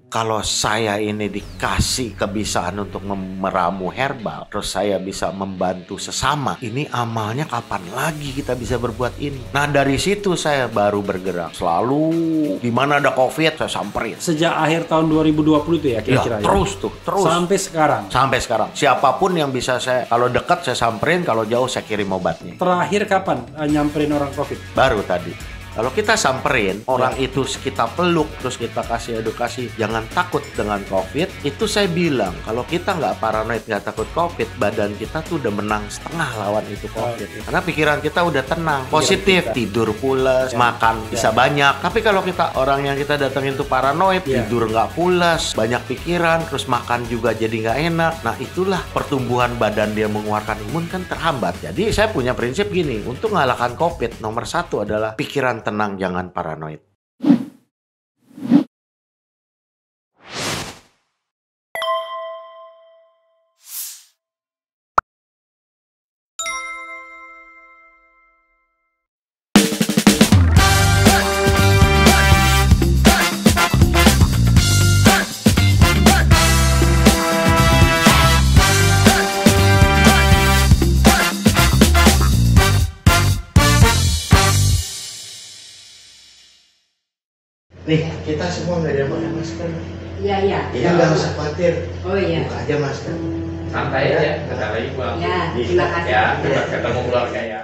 Kalau saya ini dikasih kebiasaan untuk meramu herbal, terus saya bisa membantu sesama, ini amalnya kapan lagi kita bisa berbuat ini? Nah, dari situ saya baru bergerak. Selalu di mana ada COVID saya samperin. Sejak akhir tahun 2020 itu ya kira-kira ya? Terus. Sampai sekarang. Sampai sekarang. Siapapun yang bisa saya, kalau dekat saya samperin, kalau jauh saya kirim obatnya. Terakhir kapan nyamperin orang COVID? Baru tadi. Kalau kita samperin, orang itu kita peluk, terus kita kasih edukasi, jangan takut dengan COVID, itu saya bilang, kalau kita nggak paranoid, nggak takut COVID, badan kita tuh udah menang setengah lawan itu COVID. Karena pikiran kita udah tenang, positif, tidur pulas, makan bisa banyak. Tapi kalau kita, orang yang kita datengin tuh paranoid, tidur nggak pulas, banyak pikiran, terus makan juga jadi nggak enak. Nah, itulah pertumbuhan badan dia mengeluarkan imun kan terhambat. Jadi saya punya prinsip gini, untuk mengalahkan COVID, nomor satu adalah pikiran tenang, jangan paranoid. Nih, kita semua nggak ada pakai masker. Iya. Iya, nggak usah khawatir. Oh iya. Buka aja masker. Santai aja, bentar lagi pulang. Ya, terima kasih. Ya, cepat ketemu keluarga ya.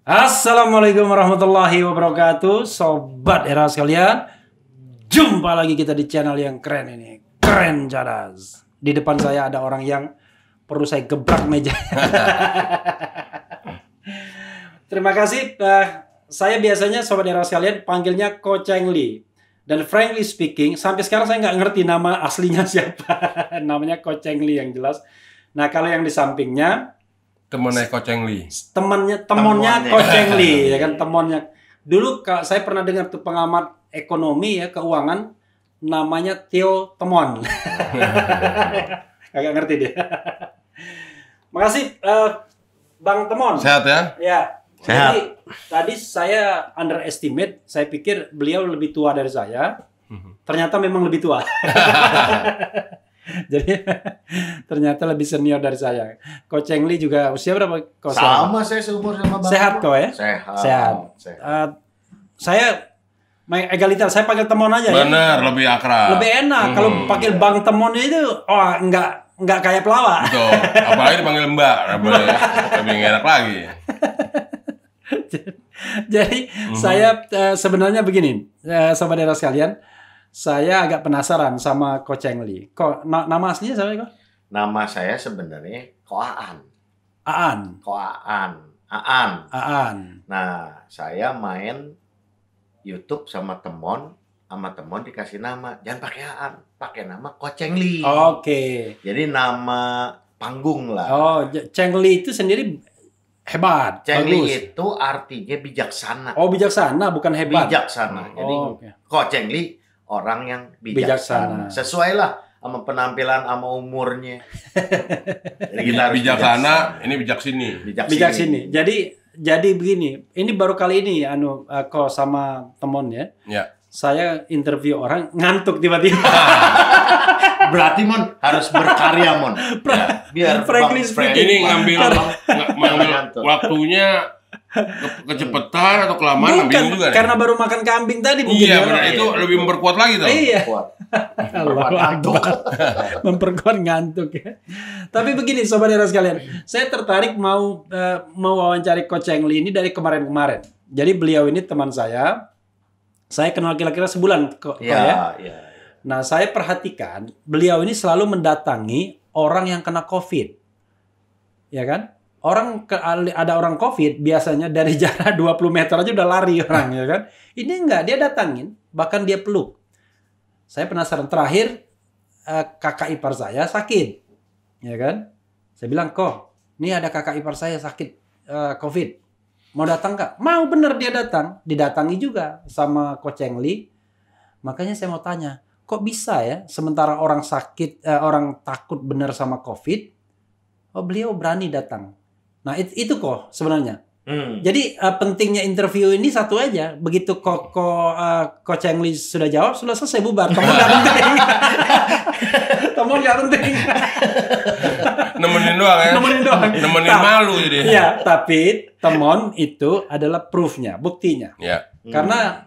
Assalamualaikum warahmatullahi wabarakatuh, sobat era sekalian. Jumpa lagi kita di channel yang keren ini, Keren Cadas. Di depan saya ada orang yang perlu saya gebrak meja. Terima kasih. Saya biasanya sobat era sekalian panggilnya Ko Cheng Li. Dan frankly speaking, sampai sekarang saya nggak ngerti nama aslinya siapa. Namanya Ko Cheng Li yang jelas. Nah, kalau yang di sampingnya temennya Ko Cheng Li. Temonnya Ko Cheng Li, ya kan, temonnya. Dulu saya pernah dengar tuh pengamat ekonomi ya, keuangan, namanya Theo Temon. Agak ngerti dia. Makasih Bang Temon. Sehat ya? Ya. Sehat. Jadi tadi saya underestimate, saya pikir beliau lebih tua dari saya. Ternyata memang lebih tua. Jadi ternyata lebih senior dari saya. Ko Cheng Li juga usia berapa? Sama, saya seumur sama Bang. Sehat kok ya? Sehat. Saya egaliter, saya panggil Temon aja ya. Bener, lebih akrab. Lebih enak kalau panggil Bang Temon itu, enggak kayak pelawak. Betul. Apalagi dipanggil Mbak, lebih enak lagi. Jadi saya sebenarnya begini, sobat era sekalian. Saya agak penasaran sama Ko Cheng Li. Nama aslinya siapa kok? Nama saya sebenarnya Ko Aan. Aan. Ko Aan. Nah, saya main YouTube sama Temon dikasih nama, jangan pakai Aan, pakai nama Ko Cheng Li. Oke. Jadi nama panggung lah. Oh, Cheng Li itu sendiri hebat. Cheng bagus. Li itu artinya bijaksana. Oh, bijaksana bukan hebat. Bijaksana. Jadi oke. Ko Cheng Li orang yang bijaksana. Sesuai lah sama penampilan, sama umurnya. Jadi kita harus bijaksana, ini bijaksini. Bijaksini. Jadi begini, ini baru kali ini kok sama temen ya. Ya. Saya interview orang ngantuk tiba-tiba. Berarti Mon harus berkarya Mon. Ya, biar Frankly speaking. Ini ngambil waktunya kecepatan atau kelamaan Bukan, juga nih. karena baru makan kambing tadi mungkin. Iya, ya. benar itu lebih memperkuat lagi tuh. Iya. Kuat. Allahu Akbar. Memperkuat ngantuk ya. Tapi begini sobat era sekalian, saya tertarik mau wawancari Coach Cheng Li ini dari kemarin-kemarin. Jadi beliau ini teman saya kenal kira-kira sebulan kok ya. Nah, saya perhatikan beliau ini selalu mendatangi orang yang kena COVID. Ya kan? Ada orang COVID biasanya dari jarak 20 meter aja udah lari orang ya kan. Ini enggak, dia datangin, bahkan dia peluk. Saya penasaran, terakhir kakak ipar saya sakit. Ya kan? Saya bilang, "Kok, ini ada kakak ipar saya sakit COVID. Mau datang nggak?" Mau, bener dia datang. Didatangi juga sama Coach Cheng Li. Makanya saya mau tanya, kok bisa ya sementara orang sakit, orang takut bener sama COVID, beliau berani datang. Nah itu kok sebenarnya. Jadi pentingnya interview ini satu aja. Begitu Coach Cheng Li sudah jawab, sudah selesai, bubar. Temen nggak penting. Temen nggak penting. Nemenin doang ya. Nemenin malu jadi. Iya, tapi temen itu adalah proofnya, buktinya. Ya. Karena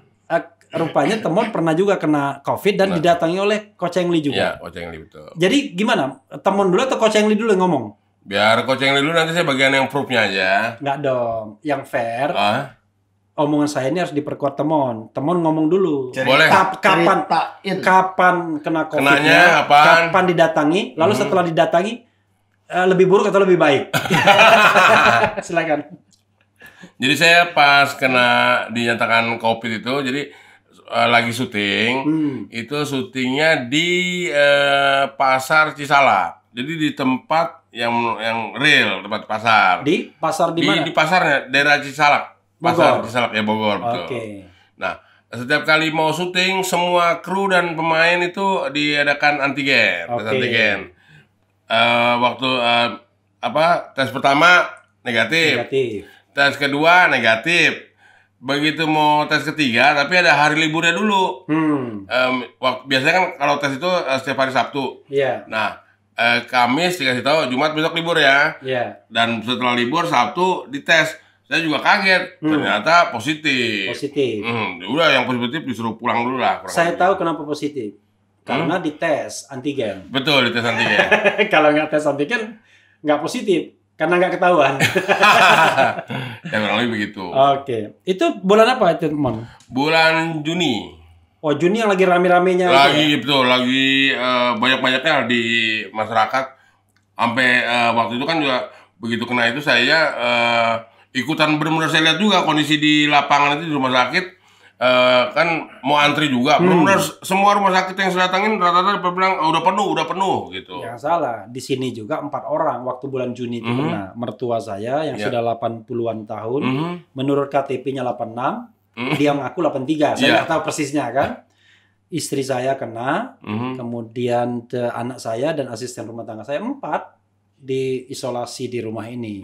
rupanya Temon pernah juga kena COVID dan didatangi oleh Coach Cheng Li juga. Iya, Coach Cheng Li betul. Jadi gimana? Temon dulu atau Coach Cheng Li dulu yang ngomong? Biar Coach Cheng Li dulu, nanti saya bagian yang proof-nya aja. Nggak dong. Yang fair, omongan saya ini harus diperkuat Temon. Temon ngomong dulu. Boleh. Kapan kena COVID-nya? Kenanya Kapan didatangi? Lalu setelah didatangi, lebih buruk atau lebih baik? Silakan. Jadi saya pas dinyatakan COVID itu, jadi lagi syuting, itu syutingnya di pasar Cisalak. Jadi di tempat yang real, tempat pasar. Di pasar di mana? Di pasarnya, daerah Cisalak. Pasar Bogor. Cisalak ya, Bogor betul. Oke. Nah, setiap kali mau syuting, semua kru dan pemain itu diadakan antigen, tes antigen. Waktu tes pertama negatif. Tes kedua negatif. Begitu mau tes ketiga, tapi ada hari liburnya dulu. Biasanya kan kalau tes itu setiap hari Sabtu. Iya. Nah, Kamis dikasih tahu, Jumat besok libur ya. Iya. Dan setelah libur Sabtu dites. Saya juga kaget, ternyata positif. Udah yang positif disuruh pulang dulu lah. Saya tahu kenapa positif. Karena dites antigen. Betul, dites antigen. Kalau nggak tes antigen, nggak positif. Karena nggak ketahuan. Ya kurang lebih begitu. Oke. Itu bulan apa itu, Mon? Bulan Juni. Oh, Juni yang lagi rame-ramenya. Lagi betul, lagi banyak-banyaknya di masyarakat. Sampai waktu itu kan juga begitu kena itu saya ikutan benar-benar, saya lihat juga kondisi di lapangan itu di rumah sakit. Kan mau antri juga, benar-benar semua rumah sakit yang saya datangin rata-rata bilang udah penuh gitu. Yang salah, di sini juga 4 orang waktu bulan Juni itu kena. Mertua saya yang sudah 80-an tahun, menurut KTP-nya 86, dia mengaku 83. Saya nggak tahu persisnya kan. Istri saya kena, kemudian anak saya dan asisten rumah tangga saya 4 diisolasi di rumah ini.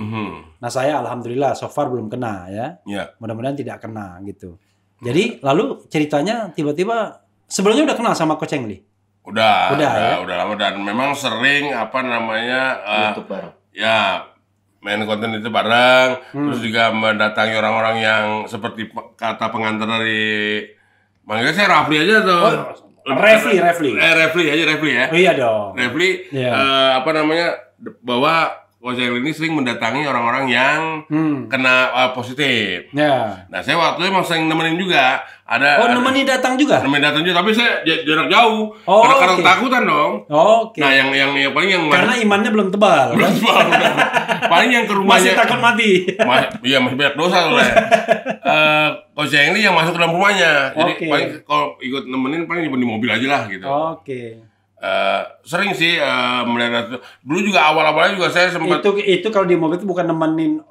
Nah, saya alhamdulillah so far belum kena ya. Mudah-mudahan tidak kena gitu. Jadi lalu ceritanya tiba-tiba sebelumnya udah kenal sama Coach Cheng Li? Udah lama, dan memang sering YouTube bareng. Ya, main konten itu bareng, terus juga mendatangi orang-orang yang seperti kata pengantar dari manggilnya saya Rafli aja tuh. Refli ya. Oh iya dong. Refli bahwa Coach Cheng Li ini sering mendatangi orang-orang yang kena positif. Nah, saya waktu itu emang sering nemenin juga. Nemenin datang juga? Nemenin datang juga, tapi saya jarak jauh. Karena ketakutan dong. Nah, yang paling yang karena imannya belum tebal. Belum tebal. Paling yang ke rumahnya. Masih takut mati. Iya, masih banyak dosa soalnya. Coach Cheng Li yang masuk ke dalam rumahnya. Jadi paling kalau ikut nemenin paling di mobil aja lah gitu. Sering sih melihat dulu juga awal-awalnya juga saya sempat itu kalau di mobil itu bukan nemenin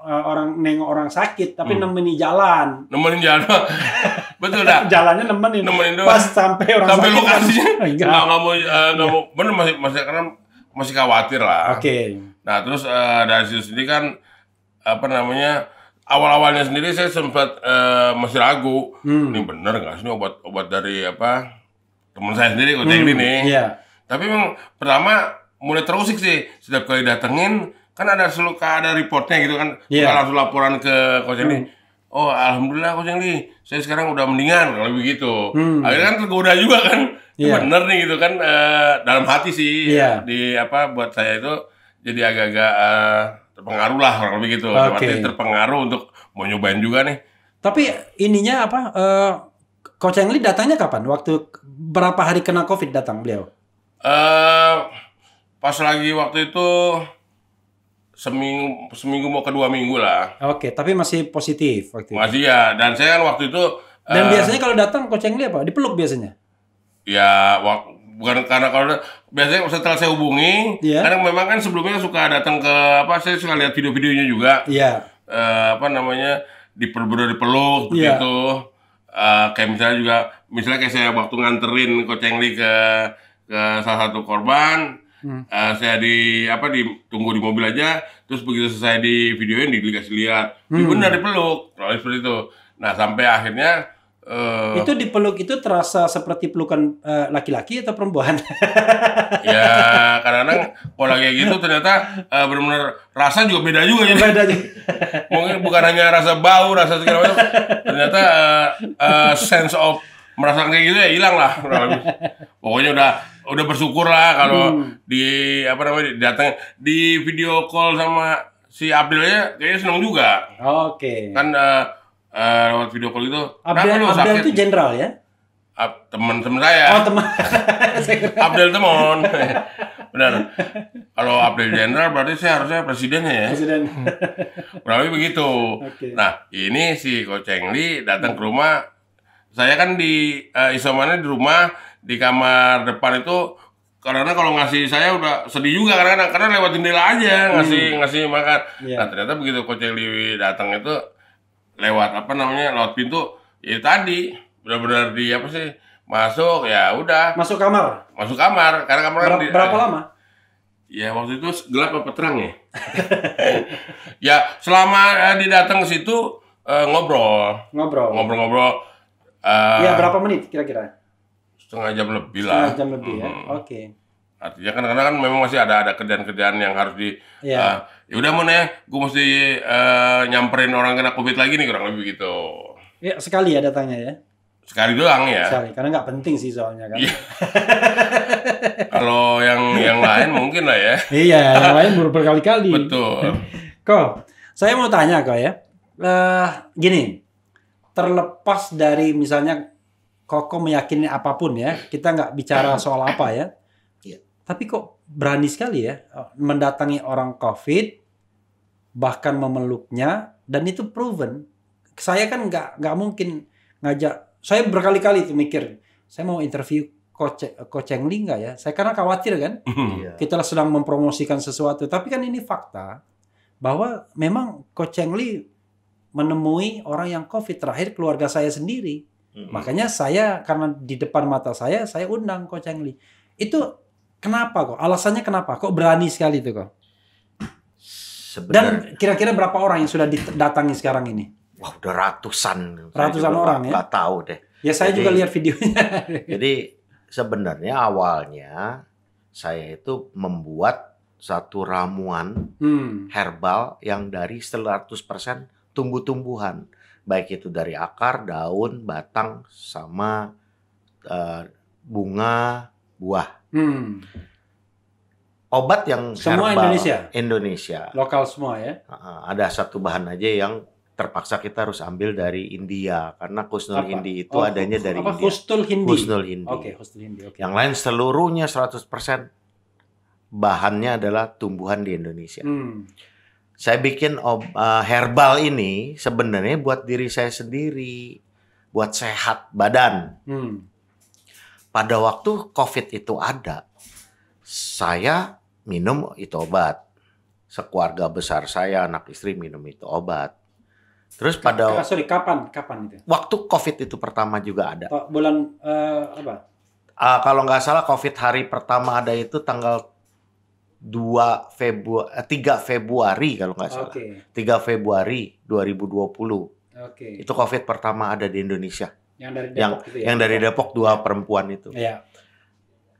orang sakit, tapi nemenin jalan. Betul dah. Jalannya nemenin Doang. pas sampai orang Sampai sakit lokasinya. kan, enggak. Nggak mau. Bener masih karena masih khawatir lah. Oke. Nah terus dari situ sendiri kan apa namanya awal-awalnya sendiri saya sempat masih ragu. Ini bener nggak sih ini obat dari apa teman saya sendiri Coach Engli nih. Iya. Tapi memang pertama mulai terusik sih setiap kali datengin kan ada reportnya gitu kan. Iya. Langsung laporan ke Coach Engli. Oh alhamdulillah Coach Engli, saya sekarang udah mendingan kalau begitu. Akhirnya kan tergoda juga kan. Iya. Bener nih gitu kan dalam hati sih Iya. di apa buat saya itu jadi agak-agak terpengaruh lah kalau begitu. Oke. Terpengaruh untuk mau nyobain juga nih. Tapi ininya apa? Coach Engli datangnya kapan? Waktu berapa hari kena COVID datang beliau? Pas lagi waktu itu seminggu mau ke 2 minggu lah. Oke, tapi masih positif waktu itu. Masih ya. Dan saya kan waktu itu Dan biasanya kalau datang Coach Engli apa? Dipeluk biasanya? ya bukan karena kalau biasanya setelah saya hubungi, Iya. karena memang kan sebelumnya suka datang ke apa saya suka lihat video-videonya juga. Iya. Apa namanya dipeluk Iya. gitu. Kayak misalnya kayak saya waktu nganterin Coach Engli ke salah satu korban, saya ditunggu di mobil aja, terus begitu selesai di videoin dikasih lihat, benar dipeluk, kalau seperti itu. Nah sampai akhirnya Itu dipeluk itu terasa seperti pelukan laki-laki atau perempuan? ya kadang-kadang kalau kayak gitu ternyata benar-benar rasa juga beda juga ya. Beda aja. Mungkin bukan hanya rasa bau, rasa segala macam, ternyata sense of merasakan kayak gitu ya hilang lah. Pokoknya udah bersyukur lah kalau datang di video call sama si Abdelnya kayaknya seneng juga. Oke. Kan lewat video call itu. Abdel itu jenderal ya? Teman-teman saya. Oh teman. Abdel temon. Benar. Kalau Abdel jenderal berarti saya harusnya presidennya ya. Presiden. Kurang lebih begitu. Oke. Nah, ini si Coach Engli datang ke rumah. Saya kan di isomannya di rumah, di kamar depan itu karena kalau ngasih saya udah sedih juga karena lewat jendela aja ngasih makan. Iya. Nah, ternyata begitu Coach Engli datang itu lewat lewat pintu ya tadi benar-benar masuk ya udah Masuk kamar. karena kamar kan Berapa lama? ya waktu itu gelap apa terang ya ya selama didatang ke situ ngobrol Ya berapa menit kira-kira? setengah jam lebih lah. Setengah jam lebih ya. Oke. Artinya kan karena kan memang masih ada kerjaan-kerjaan yang harus Iya. ya udah Mon ya, gue mesti nyamperin orang kena COVID lagi nih kurang lebih gitu. Ya sekali ya datangnya ya. Sekali doang ya. Sekali karena nggak penting sih soalnya kan. Iya. Kalau yang lain mungkin lah ya. Iya, yang lain baru berkali-kali. Betul. Kok, saya mau tanya kok ya. Gini, terlepas dari misalnya Koko meyakini apapun ya, kita nggak bicara soal apa ya. Iya. Tapi kok berani sekali ya mendatangi orang COVID, bahkan memeluknya, dan itu proven. Saya kan nggak mungkin ngajak. Saya berkali-kali itu mikir, saya mau interview Coach Engli nggak ya? Saya karena khawatir kan. Iya. Kita sedang mempromosikan sesuatu, tapi kan ini fakta bahwa memang Coach Engli menemui orang yang COVID terakhir keluarga saya sendiri. Makanya saya karena di depan mata saya undang Coach Engli. Itu kenapa kok? Alasannya kenapa? Kok berani sekali itu kok? Dan kira-kira berapa orang yang sudah didatangi sekarang ini? Wah, udah ratusan. Ratusan orang ya? Nggak tahu deh. Ya saya juga lihat videonya. Jadi sebenarnya awalnya saya itu membuat satu ramuan herbal yang dari 100% tumbuh-tumbuhan. Baik itu dari akar, daun, batang, sama bunga, buah. Obat yang Semua herbal. Indonesia? Lokal semua ya? Ada satu bahan aja yang terpaksa kita harus ambil dari India. Karena Khusnul Hindi itu adanya dari India. Khusnul Hindi? Khusnul Hindi. Oke, Khusnul Hindi. Okay. Yang lain seluruhnya 100% bahannya adalah tumbuhan di Indonesia. Saya bikin herbal ini sebenarnya buat diri saya sendiri, buat sehat badan. Pada waktu COVID itu ada, saya minum itu obat. Sekeluarga besar saya, anak istri minum itu obat. Terus pada Kapan itu? waktu COVID itu pertama juga ada. Bulan apa? Kalau nggak salah COVID hari pertama ada itu tanggal 3 Februari kalau nggak salah. 3 Februari 2020. Itu COVID pertama ada di Indonesia. Yang dari Depok itu ya? Yang dari Depok, 2 perempuan itu. Iya.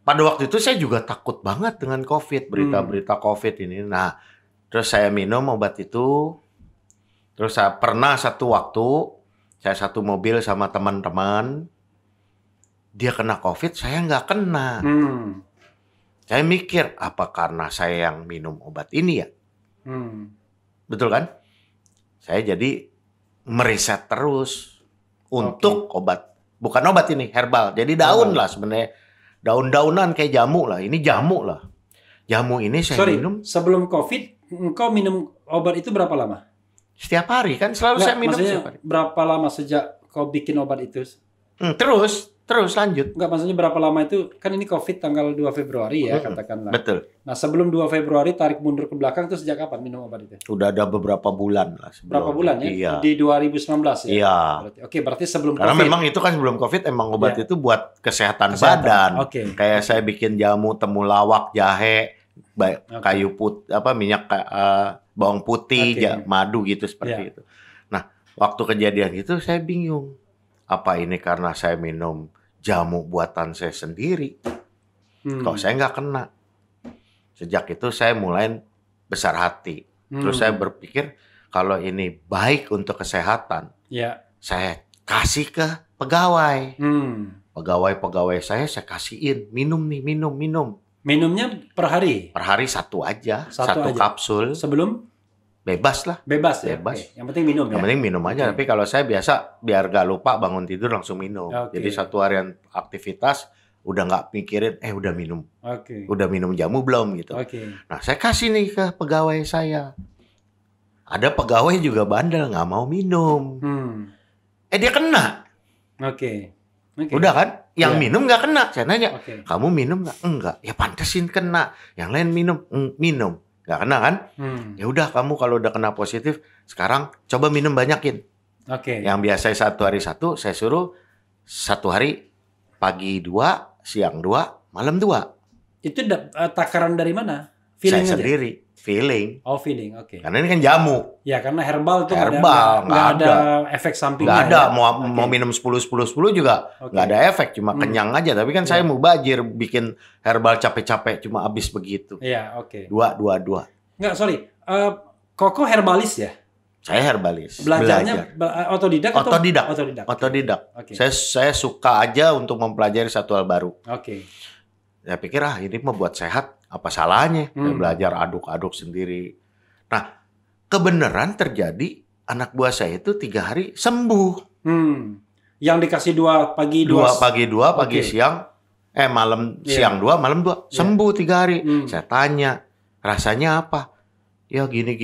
Pada waktu itu saya juga takut banget dengan COVID, berita-berita COVID ini. Nah, terus saya minum obat itu. Terus saya pernah satu waktu, saya satu mobil sama teman-teman. Dia kena COVID, saya nggak kena. Saya mikir, apa karena saya yang minum obat ini ya? Betul kan? Saya jadi meriset terus untuk obat. Bukan obat ini, herbal. Jadi daun lah sebenarnya. Daun-daunan kayak jamu lah. Ini jamu lah. Jamu ini saya minum. Sebelum COVID, engkau minum obat itu berapa lama? Setiap hari kan selalu saya minum setiap hari. Berapa lama sejak kau bikin obat itu? Terus lanjut. Enggak, maksudnya berapa lama itu? Kan ini COVID tanggal 2 Februari ya, katakanlah. Betul. Nah, sebelum 2 Februari tarik mundur ke belakang itu sejak kapan minum obat itu? Udah ada beberapa bulan lah sebelum. Berapa bulan ya? Iya. Di 2019 ya? Iya. Berarti sebelum Karena COVID. memang itu kan sebelum COVID emang obat itu buat kesehatan badan. Kayak saya bikin jamu temulawak, jahe, kayu minyak bawang putih, madu gitu seperti itu. Nah, waktu kejadian itu saya bingung. Apa ini karena saya minum jamu buatan saya sendiri? Kok saya nggak kena? Sejak itu saya mulai besar hati. Terus saya berpikir kalau ini baik untuk kesehatan, saya kasih ke pegawai. Pegawai saya kasihin minum nih, minum. Minumnya per hari? Per hari satu aja, satu kapsul. Sebelum? Bebas lah. Bebas ya? Bebas. Yang penting minum ya? Yang penting minum aja. Tapi kalau saya biasa, biar gak lupa bangun tidur langsung minum. Jadi satu harian aktivitas, udah gak mikirin, udah minum. Udah minum jamu belum gitu. Nah, saya kasih nih ke pegawai saya. Ada pegawai juga bandel, gak mau minum. Dia kena. Udah kan? Yang minum gak kena. Saya nanya, kamu minum gak? Enggak. Ya pantesin kena. Yang lain minum. Gak kena kan? Ya udah, kamu kalau udah kena positif, sekarang coba minum banyakin. Yang biasa satu hari satu, saya suruh satu hari pagi 2, siang 2, malam 2. Itu takaran dari mana? Feeling saya sendiri. Feeling. Feeling, Karena ini kan jamu. Ya, karena herbal tuh nggak ada efek sampingnya. Nggak ada. Mau minum 10 juga nggak ada efek. Cuma kenyang aja. Tapi kan saya mubazir bikin herbal capek-capek. Cuma habis begitu. Iya, Dua. Nggak, sorry. Koko herbalis ya? Saya herbalis. Belajarnya otodidak? Otodidak. Saya suka aja untuk mempelajari satu hal baru. Saya pikir ini mau buat sehat, apa salahnya? Saya belajar aduk-aduk sendiri. Nah, kebenaran terjadi anak buah saya itu 3 hari sembuh. Yang dikasih 2 pagi 2 pagi siang, malam siang 2 malam 2 sembuh 3 hari. Saya tanya rasanya apa? Ya gini.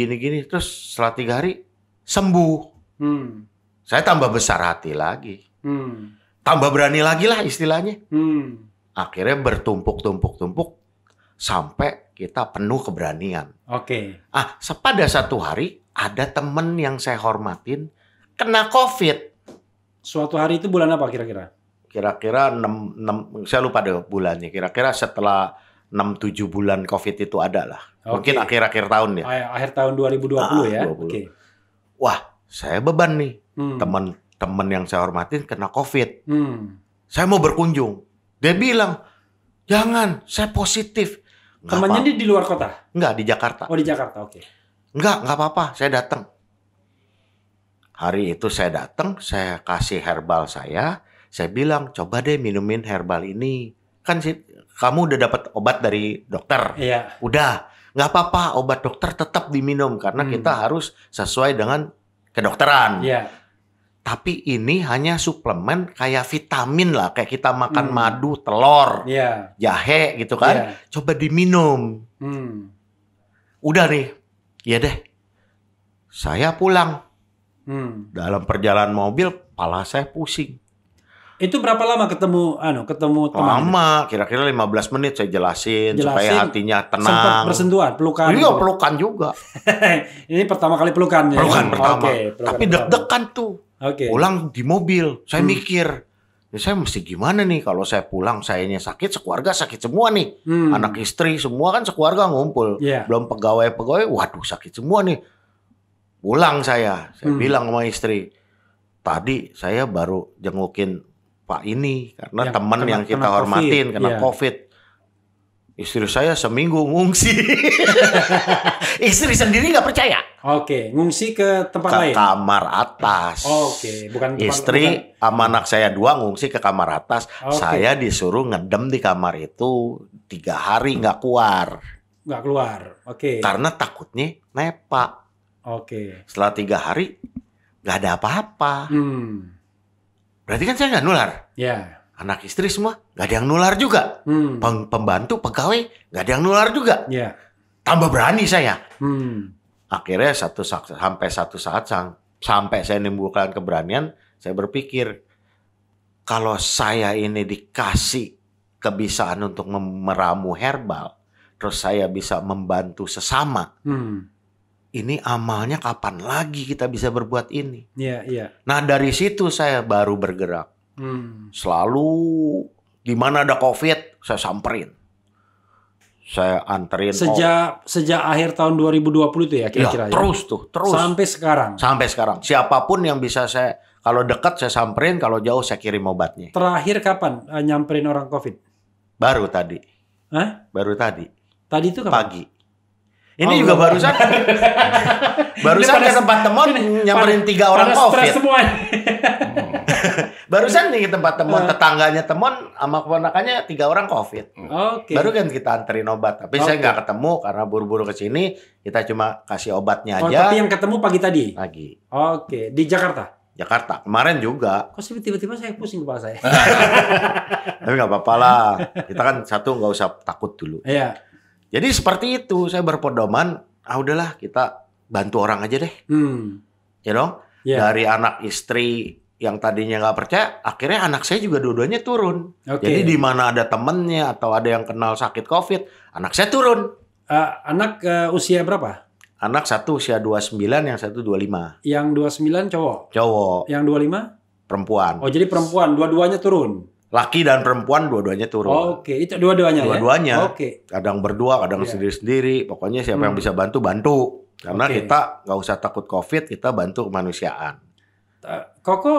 Terus setelah 3 hari sembuh. Saya tambah besar hati lagi. Tambah berani lagi lah istilahnya. Akhirnya bertumpuk sampai kita penuh keberanian. Pada satu hari ada temen yang saya hormatin kena COVID. Suatu hari itu bulan apa kira-kira? Kira-kira 6 saya lupa deh bulannya. Kira-kira setelah 6-7 bulan COVID itu ada lah. Mungkin akhir-akhir tahun ya. Akhir tahun 2020 ya. 20. Wah, saya beban nih. Teman-teman yang saya hormatin kena COVID. Saya mau berkunjung. Dia bilang, jangan, saya positif. Temannya di luar kota? Enggak, di Jakarta. Di Jakarta, Enggak apa-apa, saya datang. Hari itu saya datang, saya kasih herbal saya bilang, coba deh minumin herbal ini. Kan kamu udah dapat obat dari dokter. Iya. Udah, nggak apa-apa, obat dokter tetap diminum. Karena kita harus sesuai dengan kedokteran. Iya. Tapi ini hanya suplemen kayak vitamin lah. Kayak kita makan madu, telur, jahe gitu kan. Coba diminum. Udah nih. Ya deh. Saya pulang. Dalam perjalanan mobil, kepala saya pusing. Itu berapa lama ketemu ketemu teman? Lama, kira-kira 15 menit saya jelasin supaya hatinya tenang. Sempat bersentuhan, pelukan. Iya, gitu. pelukan juga. Ini pertama kali pelukan ya. Pelukan pertama. Pelukan Tapi deg-degan tuh. Pulang di mobil, saya mikir, ya saya mesti gimana nih kalau saya pulang, sayanya sakit, sekeluarga sakit semua nih. Anak istri semua kan sekeluarga ngumpul. Belum pegawai-pegawai, waduh sakit semua nih. Pulang saya bilang sama istri, tadi saya baru jengukin Pak ini karena teman yang kita hormatin kena COVID. Istri saya seminggu ngungsi. Istri sendiri nggak percaya. Ngungsi ke tempat lain. Ke kamar atas. Bukan istri sama anak saya 2 ngungsi ke kamar atas. Saya disuruh ngedem di kamar itu 3 hari nggak keluar. Nggak keluar. Karena takutnya nepa. Setelah 3 hari nggak ada apa-apa. Berarti kan saya nggak nular. Anak istri semua nggak ada yang nular juga. Pembantu, pegawai nggak ada yang nular juga. Tambah berani saya. Akhirnya sampai satu saat sampai saya menimbulkan keberanian, saya berpikir kalau saya ini dikasih kebiasaan untuk meramu herbal, terus saya bisa membantu sesama. Ini amalnya kapan lagi kita bisa berbuat ini? Nah dari situ saya baru bergerak. Selalu di mana ada COVID saya samperin, saya anterin. Sejak akhir tahun 2020 itu ya kira-kira. Terus sampai sekarang. Sampai sekarang. Siapapun yang bisa saya, kalau dekat saya samperin, kalau jauh saya kirim obatnya. Terakhir kapan nyamperin orang COVID? Baru tadi. Baru tadi. Tadi itu kapan? Pagi. Ini juga barusan. Barusan ke tempat teman nyamperin 3 orang COVID. Semua. Barusan nih ke tempat teman, tetangganya teman sama keponakannya 3 orang COVID. Baru kan kita anterin obat. Tapi saya nggak ketemu karena buru-buru ke sini. Kita cuma kasih obatnya aja. Tapi yang ketemu pagi tadi? Pagi. Di Jakarta? Jakarta. Kemarin juga. Kok tiba-tiba saya pusing kepala saya? Tapi nggak apa-apa lah. Kita kan satu nggak usah takut dulu. Jadi seperti itu. Saya berpedoman, udahlah kita bantu orang aja deh. Ya dong? Dari anak istri yang tadinya nggak percaya, akhirnya anak saya juga dua-duanya turun. Jadi di mana ada temennya atau ada yang kenal sakit COVID, anak saya turun. Anak usia berapa? Anak satu usia 29, yang satu 25. Yang 29 cowok? Cowok. Yang 25? Perempuan. Jadi perempuan, dua-duanya turun? Laki dan perempuan dua-duanya turun. Itu dua-duanya ya? Dua-duanya. Kadang berdua, kadang sendiri-sendiri. Pokoknya siapa yang bisa bantu. Karena kita nggak usah takut COVID, kita bantu kemanusiaan. Koko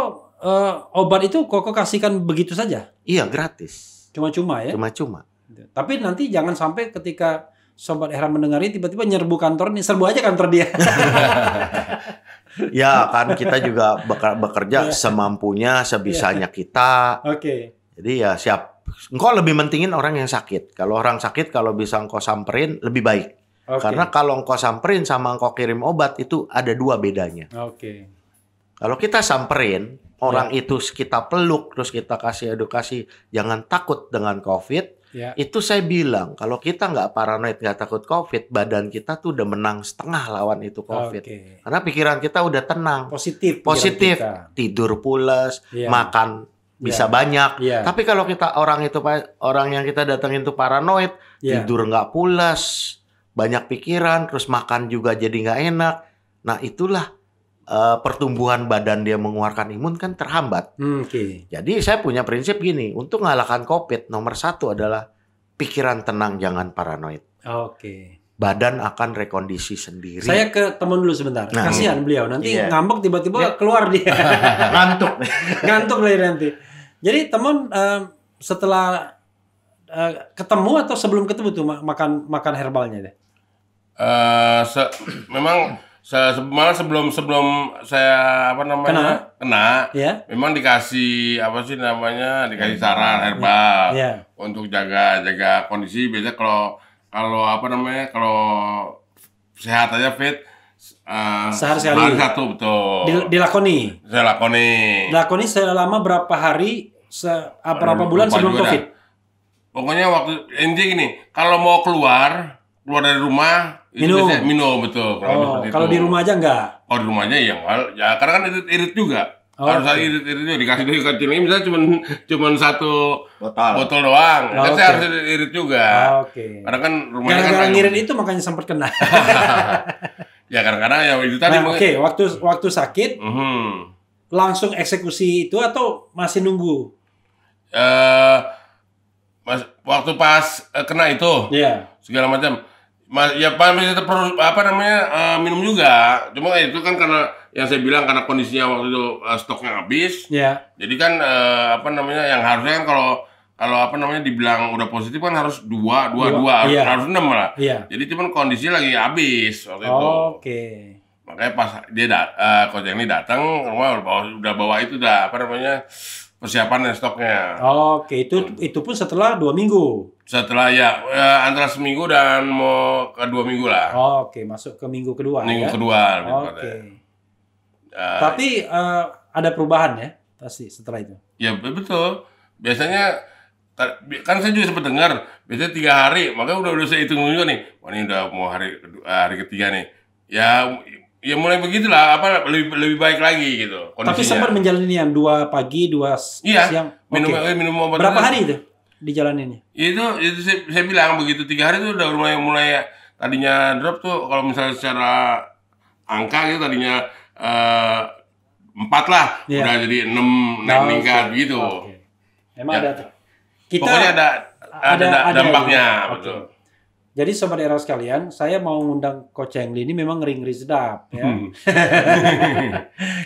obat itu Koko kasihkan begitu saja? Iya, gratis. Cuma-cuma ya? Cuma-cuma. Tapi nanti jangan sampai ketika Sobat Ihram mendengar ini tiba-tiba nyerbu kantor nih, serbu aja kantor dia. Ya kan kita juga bekerja semampunya, sebisanya kita. Jadi ya siap. Engkau lebih mentingin orang yang sakit. Kalau orang sakit kalau bisa engkau samperin lebih baik. Karena kalau engkau samperin sama engkau kirim obat itu ada 2 bedanya. Kalau kita samperin, orang itu kita peluk, terus kita kasih edukasi, jangan takut dengan COVID. Itu saya bilang, kalau kita nggak paranoid, nggak takut COVID, badan kita tuh udah menang setengah lawan itu COVID. Karena pikiran kita udah tenang. Positif. Tidur pules, makan bisa banyak. Tapi kalau kita orang yang kita datengin tuh paranoid, tidur nggak pules, banyak pikiran, terus makan juga jadi nggak enak. Nah itulah pertumbuhan badan dia mengeluarkan imun kan terhambat. Jadi saya punya prinsip gini, untuk mengalahkan COVID nomor 1 adalah pikiran tenang, jangan paranoid. Badan akan rekondisi sendiri. Saya ke teman dulu sebentar. Kasihan beliau nanti ngambek tiba-tiba keluar dia. Ngantuk nanti. Jadi teman setelah ketemu atau sebelum ketemu tuh makan herbalnya deh. Malah sebelum saya kena memang dikasih dikasih saran herbal untuk jaga kondisi. Biasanya kalau sehat aja fit sehari sekali satu betul dilakoni. Saya lakoni selama berapa hari berapa bulan sebelum COVID? Pokoknya waktu inti gini, kalau mau keluar dari rumah minum betul. Kalau di rumah aja enggak? Kalau di rumahnya ya karena kan irit juga. Harus saya irit-irit juga, dikasih duit kecil ini misalnya cuman satu botol doang. Kan Oke. saya harus irit juga. Oke. Karena kan rumahnya kan Gara-gara kayu. ngirit itu makanya sempat kena. Ya kadang-kadang ya itu tadi. Nah, oke, waktu sakit langsung eksekusi itu atau masih nunggu? Waktu pas kena itu Iya. segala macam. Ya masih tetap perlu minum juga. Cuma itu kan karena yang saya bilang karena kondisinya waktu itu stoknya habis. Iya. Jadi kan yang harusnya kan kalau dibilang udah positif kan harus dua Iya. harus 6 lah. Iya. Jadi cuman kondisinya lagi habis waktu itu. Oke. Makanya pas dia coach yang ini datang rumah udah bawa itu persiapan stoknya. Oke, itu pun setelah 2 minggu. Setelah antara seminggu dan mau ke 2 minggu lah. Oke, masuk ke minggu kedua Minggu ya. kedua. lebih Oke. tepatnya. Tapi ada perubahan ya pasti setelah itu. Ya betul. Biasanya kan saya juga sempat dengar biasanya 3 hari, makanya udah saya hitung juga nih. Wah ini udah mau hari ketiga nih. Ya mulai begitulah lebih baik lagi gitu kondisinya. Tapi sempat menjalani yang 2 pagi, 2 siang. minum obat. Berapa hari itu dijalaninnya? Itu saya bilang begitu 3 hari itu udah mulai tadinya drop tuh kalau misalnya secara angka gitu tadinya 4 lah, Iya. udah jadi 6 naik meningkat gitu. Oke. Emang Ya. kita Pokoknya ada dampaknya, Oke. betul. Jadi sobat era sekalian, saya mau ngundang Coach Engli ini memang ngeri-ngeri sedap ya.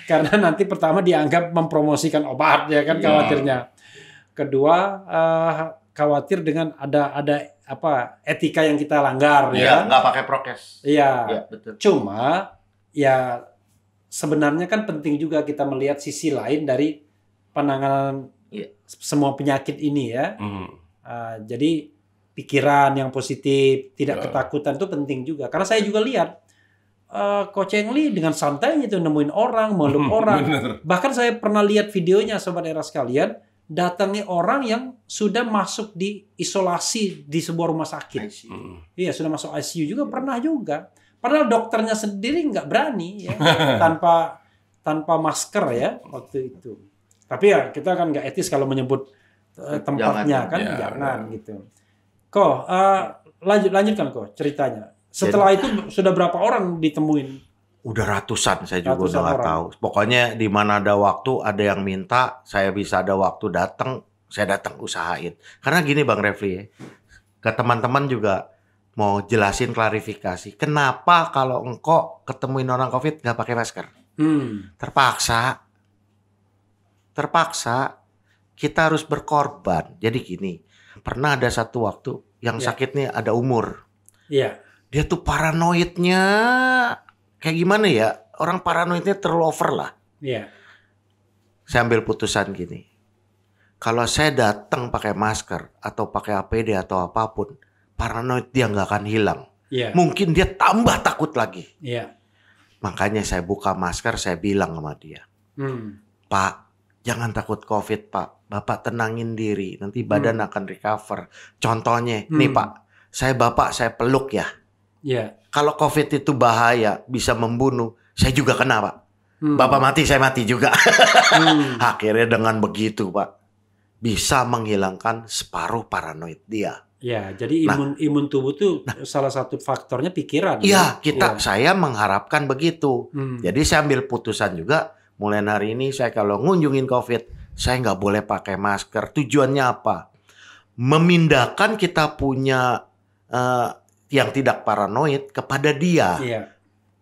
Karena nanti pertama dianggap mempromosikan obat ya kan khawatirnya. Kedua khawatir dengan ada etika yang kita langgar ya. nggak pakai prokes. Iya. Iya, betul. Cuma ya sebenarnya kan penting juga kita melihat sisi lain dari penanganan semua penyakit ini ya. Jadi pikiran yang positif, tidak ketakutan itu penting juga. Karena saya juga lihat Coach Engli dengan santainya itu nemuin orang, meluk orang. Bener. Bahkan saya pernah lihat videonya sobat era sekalian, datangi orang yang sudah masuk di isolasi di sebuah rumah sakit. Iya, sudah masuk ICU juga pernah juga. Padahal dokternya sendiri nggak berani ya, tanpa masker ya waktu itu. Tapi ya kita kan nggak etis kalau menyebut tempatnya jangan gitu. Ko, lanjutkan kok ceritanya. Setelah itu sudah berapa orang ditemuin? Udah ratusan, saya juga Ratusan udah nggak orang. tahu. Pokoknya di mana ada waktu, ada yang minta, saya bisa ada waktu datang, saya datang usahain. Karena gini Bang Refli ya, ke teman-teman juga mau jelasin klarifikasi. Kenapa kalau engkau ketemuin orang COVID nggak pakai masker? Terpaksa kita harus berkorban. Jadi gini, pernah ada satu waktu yang sakitnya ada umur. Iya. Dia tuh paranoidnya kayak gimana ya? Orang paranoidnya terlalu over lah. Iya. Saya ambil putusan gini. Kalau saya datang pakai masker atau pakai APD atau apapun, paranoid dia nggak akan hilang. Iya. Mungkin dia tambah takut lagi. Iya. Makanya saya buka masker, saya bilang sama dia, Pak, jangan takut COVID, Pak. Bapak tenangin diri, nanti badan akan recover. Contohnya, nih Pak, saya peluk ya. Iya. Kalau COVID itu bahaya, bisa membunuh, saya juga kena, Pak. Bapak mati, saya mati juga. Akhirnya dengan begitu, Pak, bisa menghilangkan separuh paranoid dia. Ya, jadi imun tubuh tuh salah satu faktornya pikiran. Iya, ya? saya mengharapkan begitu. Jadi saya ambil putusan juga, mulai hari ini saya kalau ngunjungin COVID, saya nggak boleh pakai masker. Tujuannya apa? Memindahkan kita punya yang tidak paranoid kepada dia. Iya.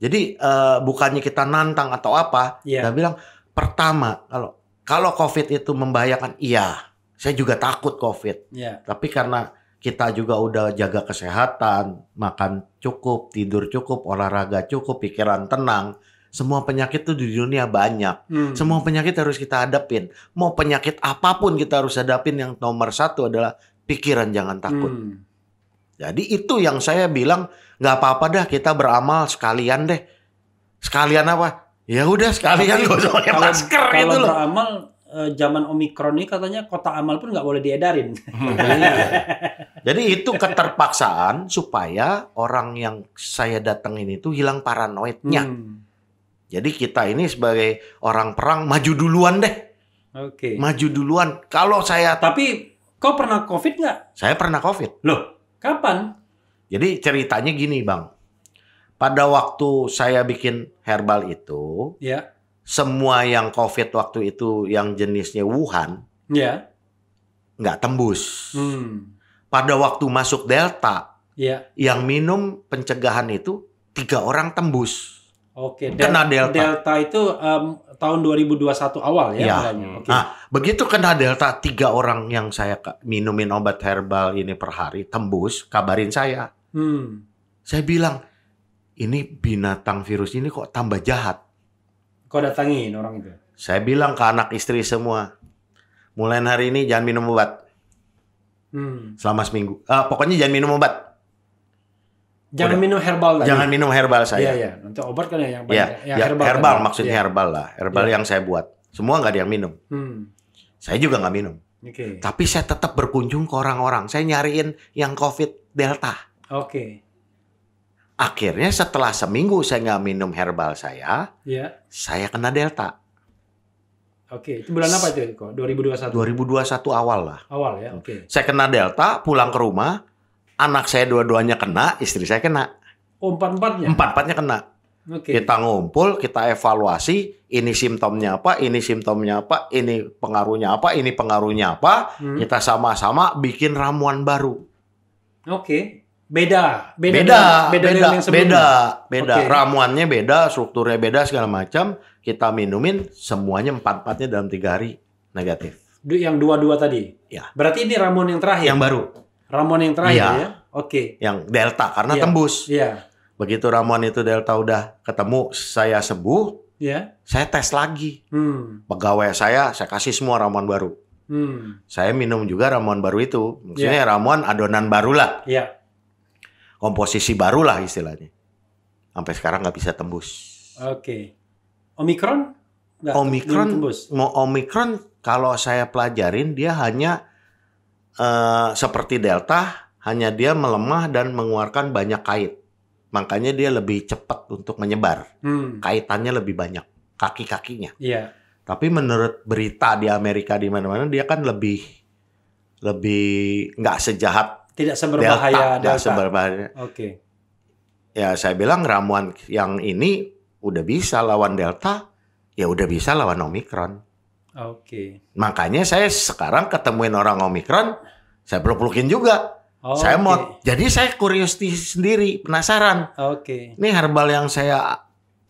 Jadi bukannya kita nantang atau apa, Iya. kita bilang pertama kalau COVID itu membahayakan, iya, saya juga takut COVID. Iya. Tapi karena kita juga udah jaga kesehatan, makan cukup, tidur cukup, olahraga cukup, pikiran tenang. Semua penyakit tuh di dunia banyak. Semua penyakit harus kita hadapin. Mau penyakit apapun kita harus hadapin. Yang nomor satu adalah pikiran jangan takut. Jadi itu yang saya bilang, nggak apa-apa dah kita beramal sekalian deh. Sekalian apa? Ya udah sekalian gak usah pakai masker Kalau gitu loh. beramal zaman Omikron ini katanya kota amal pun nggak boleh diedarin. Jadi itu keterpaksaan supaya orang yang saya datengin itu hilang paranoidnya. Jadi kita ini sebagai orang perang maju duluan deh. Oke. Maju duluan. Kalau saya... Tapi kau pernah COVID nggak? Saya pernah COVID. Loh, kapan? Jadi ceritanya gini Bang. Pada waktu saya bikin herbal itu, Ya. semua yang COVID waktu itu yang jenisnya Wuhan, Ya. nggak tembus. Pada waktu masuk Delta, Ya. yang minum pencegahan itu 3 orang tembus. Oke. Kena Delta. Delta itu tahun 2021 awal ya. Ya. mulanya. Oke. Nah, begitu kena Delta, 3 orang yang saya minumin obat herbal ini per hari tembus, kabarin saya. Saya bilang, ini binatang virus ini kok tambah jahat. Kau datangin orang itu. Saya bilang ke anak istri semua, mulai hari ini jangan minum obat selama seminggu. Pokoknya jangan minum obat. Jangan Udah. minum herbal tadi. Jangan minum herbal saya. Iya, iya. Nanti obat kan yang Ya, yang ya, herbal tadi. maksudnya Iya. herbal lah. Herbal yang saya buat. Semua nggak ada yang minum. Saya juga nggak minum. Oke. Tapi saya tetap berkunjung ke orang-orang. Saya nyariin yang COVID Delta. Oke. Akhirnya setelah seminggu saya nggak minum herbal saya kena Delta. Oke. Itu bulan apa itu kok? 2021. 2021 awal lah. Awal ya. Oke. Saya kena Delta, pulang ke rumah. Anak saya dua-duanya kena, istri saya kena. Oh, empat-empatnya. Empat-empatnya kena. Oke. Kita ngumpul, kita evaluasi, ini simptomnya apa, ini simptomnya apa, ini pengaruhnya apa, ini pengaruhnya apa. Kita sama-sama bikin ramuan baru. Oke. Beda dengan yang sebelumnya. Beda. Oke. Ramuannya beda, strukturnya beda, segala macam. Kita minumin semuanya 4-4-nya dalam 3 hari negatif. Yang dua-dua tadi. Ya. Berarti ini ramuan yang terakhir. Yang baru. Ramuan yang terakhir Iya. ya. Oke. Yang Delta karena Iya. tembus. Iya. Begitu ramuan itu Delta udah ketemu, saya sembuh, Iya. saya tes lagi. Pegawai saya kasih semua ramuan baru. Saya minum juga ramuan baru itu. Maksudnya ramuan adonan baru lah. Iya. Komposisi baru lah istilahnya. Sampai sekarang nggak bisa tembus. Oke. Omikron? Nggak tembus. Omikron kalau saya pelajarin dia hanya seperti Delta, hanya dia melemah dan mengeluarkan banyak kait. Makanya dia lebih cepat untuk menyebar. Kaitannya lebih banyak, kaki-kakinya. Iya. Tapi menurut berita di Amerika di mana-mana dia kan lebih nggak sejahat Tidak seberbahaya Delta. Delta. Seberbahaya. Oke. Ya saya bilang ramuan yang ini udah bisa lawan Delta, ya udah bisa lawan Omikron. Oke. Makanya saya sekarang ketemuin orang Omikron, saya peluk-pelukin juga. Saya mau, jadi saya curiosity sendiri, penasaran. Oke. Ini herbal yang saya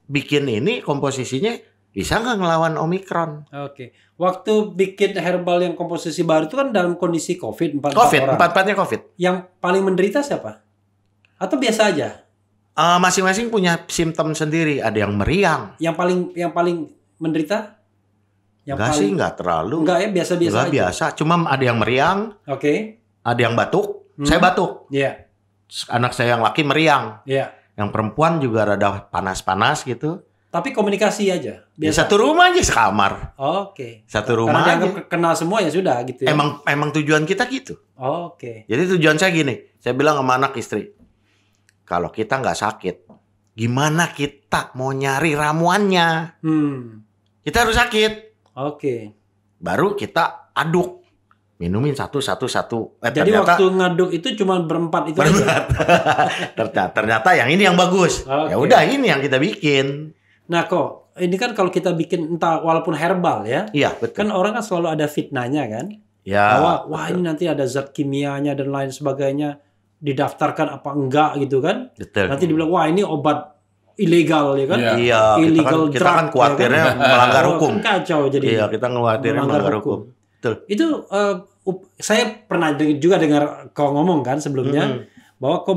bikin ini komposisinya bisa nggak ngelawan Omikron? Oke. Waktu bikin herbal yang komposisi baru itu kan dalam kondisi COVID, 4 orang. 4-4-nya COVID. Yang paling menderita siapa? Atau biasa aja? Masing-masing punya simptom sendiri. Ada yang meriang. Yang paling menderita? Enggak sih, enggak terlalu. Enggak ya, biasa-biasa Enggak aja. biasa. Cuma ada yang meriang, Oke. ada yang batuk. Saya batuk. Iya. Anak saya yang laki meriang. Iya. Yang perempuan juga rada panas-panas gitu. Tapi komunikasi aja. Ya, Biasa. satu rumah aja sekamar. Oke. Satu Karena rumah aja. dianggap kenal semua ya sudah gitu ya. Emang tujuan kita gitu. Oke. Jadi tujuan saya gini. Saya bilang sama anak istri. Kalau kita nggak sakit, gimana kita mau nyari ramuannya? Kita harus sakit. Oke. Baru kita aduk. Minumin satu. Jadi waktu ngaduk itu cuma berempat itu aja. ternyata yang ini yang bagus. Oke. Ya udah ini yang kita bikin. Nah kok, ini kan kalau kita bikin entah walaupun herbal ya. Iya betul. Kan orang kan selalu ada fitnahnya kan. Ya. Bahwa wah ini nanti ada zat kimianya dan lain sebagainya. Didaftarkan apa enggak gitu kan. Betul. Nanti dibilang wah ini obat ilegal ya kan. Iya. Illegal Kita kan drug, khawatirnya ya kan? melanggar Oh, hukum. kan kacau jadi. Iya kita khawatirnya melanggar hukum. Betul. Itu saya pernah juga dengar kau ngomong kan sebelumnya bahwa kau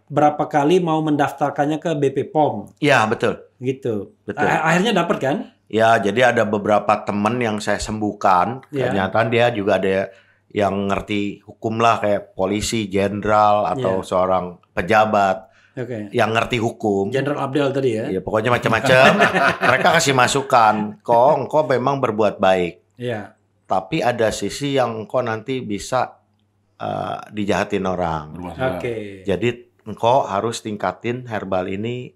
berapa kali mau mendaftarkannya ke BP POM Iya betul. gitu. Betul. Akhirnya dapat kan? Ya jadi ada beberapa teman yang saya sembuhkan. Iya. Ternyata dia juga ada yang ngerti hukum lah kayak polisi, jenderal atau Iya. seorang pejabat Oke. yang ngerti hukum. Jenderal Abdel tadi ya? Ya pokoknya macam-macam. Mereka kasih masukan. Kok memang berbuat baik. Iya. Tapi ada sisi yang engkau nanti bisa dijahatin orang. Bermasalah. Oke. Jadi engkau harus tingkatin herbal ini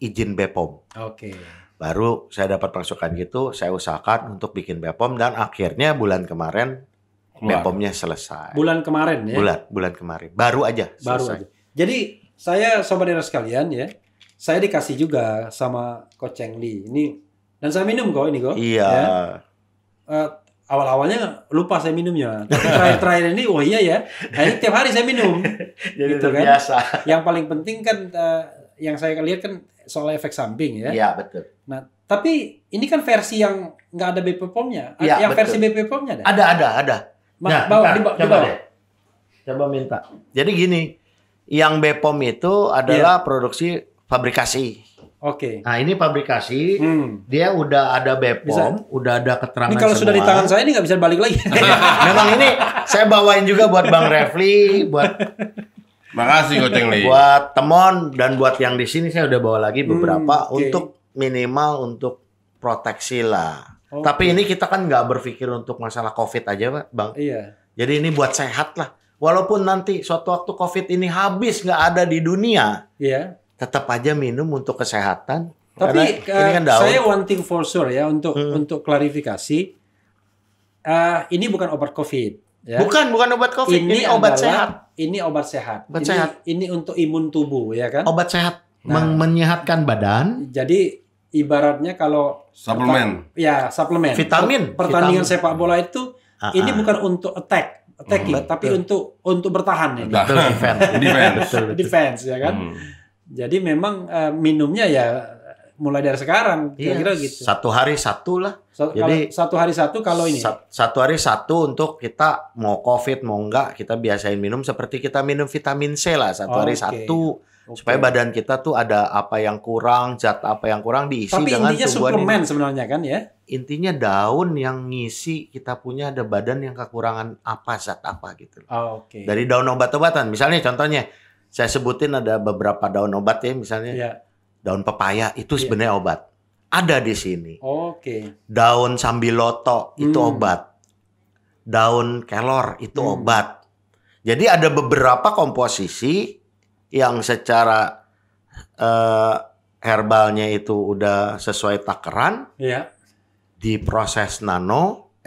izin BPOM. Oke. Baru saya dapat masukan gitu, saya usahakan untuk bikin BPOM dan akhirnya bulan kemarin BPOM-nya selesai. Bulan kemarin ya. Bulan kemarin. Baru aja Baru selesai. aja. Jadi saya sobat era sekalian ya, saya dikasih juga sama Coach Cheng Li ini dan saya minum kok ini kok. Iya. Ya. Awal-awalnya lupa saya minumnya. Tapi terakhir-terakhir ini, oh iya ya, akhirnya tiap hari saya minum. Jadi gitu kan. biasa. Yang paling penting kan yang saya lihat kan soal efek samping ya. Iya, betul. Nah, tapi ini kan versi yang nggak ada BPOM-nya. Iya, Yang betul. versi BPOM-nya ada? Ada. Bawa, di coba bawah. deh. Coba minta. Jadi gini, yang BPOM itu adalah produksi fabrikasi. Oke. Nah, ini fabrikasi, dia udah ada BPOM, udah ada keterangan Ini kalau semua. sudah di tangan saya ini nggak bisa balik lagi. Memang ini saya bawain juga buat Bang Refli, buat Makasih Coach Cheng Li. buat Temon dan buat yang di sini saya udah bawa lagi beberapa oke. untuk minimal untuk proteksi lah. Oke. Tapi ini kita kan nggak berpikir untuk masalah COVID aja, Pak, Bang. Iya. Jadi ini buat sehat lah. Walaupun nanti suatu waktu COVID ini habis nggak ada di dunia, Iya. tetap aja minum untuk kesehatan. Tapi Karena ini kan daun. saya one thing for sure ya untuk klarifikasi, ini bukan obat COVID. Ya. Bukan obat COVID. Ini obat adalah- sehat. Ini obat sehat. Obat ini, sehat. Ini untuk imun tubuh ya kan. Obat sehat. Nah. Menyehatkan badan. Jadi ibaratnya kalau Suplemen. ya suplemen. Vitamin. Pertandingan Vitamin. sepak bola itu ini bukan untuk attacking, tapi untuk bertahan ini. Betul, defense. Defense. Betul. Defense ya kan. Jadi memang minumnya ya mulai dari sekarang kira-kira Iya, gitu. Satu hari satu lah. Jadi satu hari satu kalau ini. Satu hari satu untuk kita mau COVID mau enggak kita biasain minum seperti kita minum vitamin C lah satu hari Oke. satu Oke. supaya badan kita tuh ada apa yang kurang, zat apa yang kurang diisi Tapi dengan intinya tumbuhan suplemen ini. sebenarnya kan ya. Intinya daun yang ngisi kita punya ada badan yang kekurangan apa zat apa gitu. Oke. Dari daun obat-obatan misalnya contohnya saya sebutin ada beberapa daun obat ya misalnya Ya. daun pepaya itu sebenarnya obat. Ada di sini. Oke. Daun sambiloto itu obat. Daun kelor itu obat. Jadi ada beberapa komposisi yang secara herbalnya itu udah sesuai takaran, Ya. diproses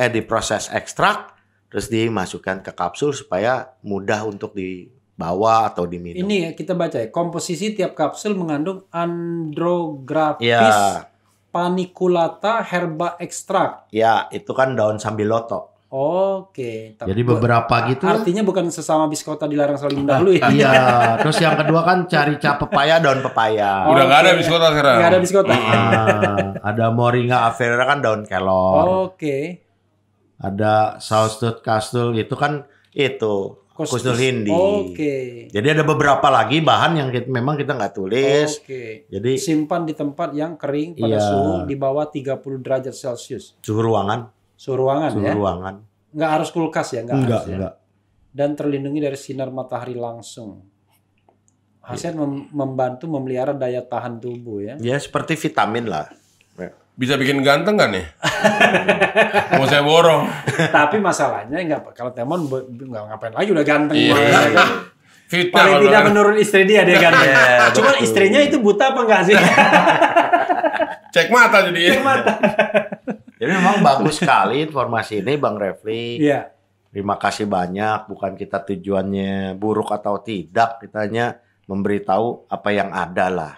diproses ekstrak, terus dimasukkan ke kapsul supaya mudah untuk dibawa atau diminum. Ini kita baca ya. Komposisi tiap kapsul mengandung Andrographis Ya, paniculata herba extract. ya itu kan daun sambiloto. Oke. Jadi beberapa gitu. Artinya bukan sesama biskota dilarang saling mendahului ya. Iya, terus yang kedua kan carica pepaya, daun pepaya. Udah nggak ada Oke. biskota sekarang. Nggak ada biskota. Ada Moringa avera kan daun kelor. Oke. Ada Saustut Kastul itu kan itu Kusnul Hindi. Oke. Jadi ada beberapa lagi bahan yang memang kita nggak tulis. Oke. Jadi Simpan di tempat yang kering pada Iya. suhu di bawah 30 derajat Celcius. suhu ruangan, Suhu ruangan suhu ya. ruangan. Nggak harus kulkas ya, Enggak, harus ya. enggak. Dan terlindungi dari sinar matahari langsung. Hasil membantu memelihara daya tahan tubuh ya. Ya seperti vitamin lah. Bisa bikin ganteng kan nih? Mau saya borong. Tapi masalahnya nggak kalau Temon nggak ngapain lagi udah ganteng. Iya. ya kan? Fitnah. Paling kalau tidak kan. menurut istri dia ganteng. Cuman betul. istrinya itu buta apa enggak sih? Cek mata jadi. Cek mata. Jadi memang bagus sekali informasi ini Bang Refli. Iya. Terima kasih banyak. Bukan kita tujuannya buruk atau tidak, kita hanya memberitahu apa yang ada lah.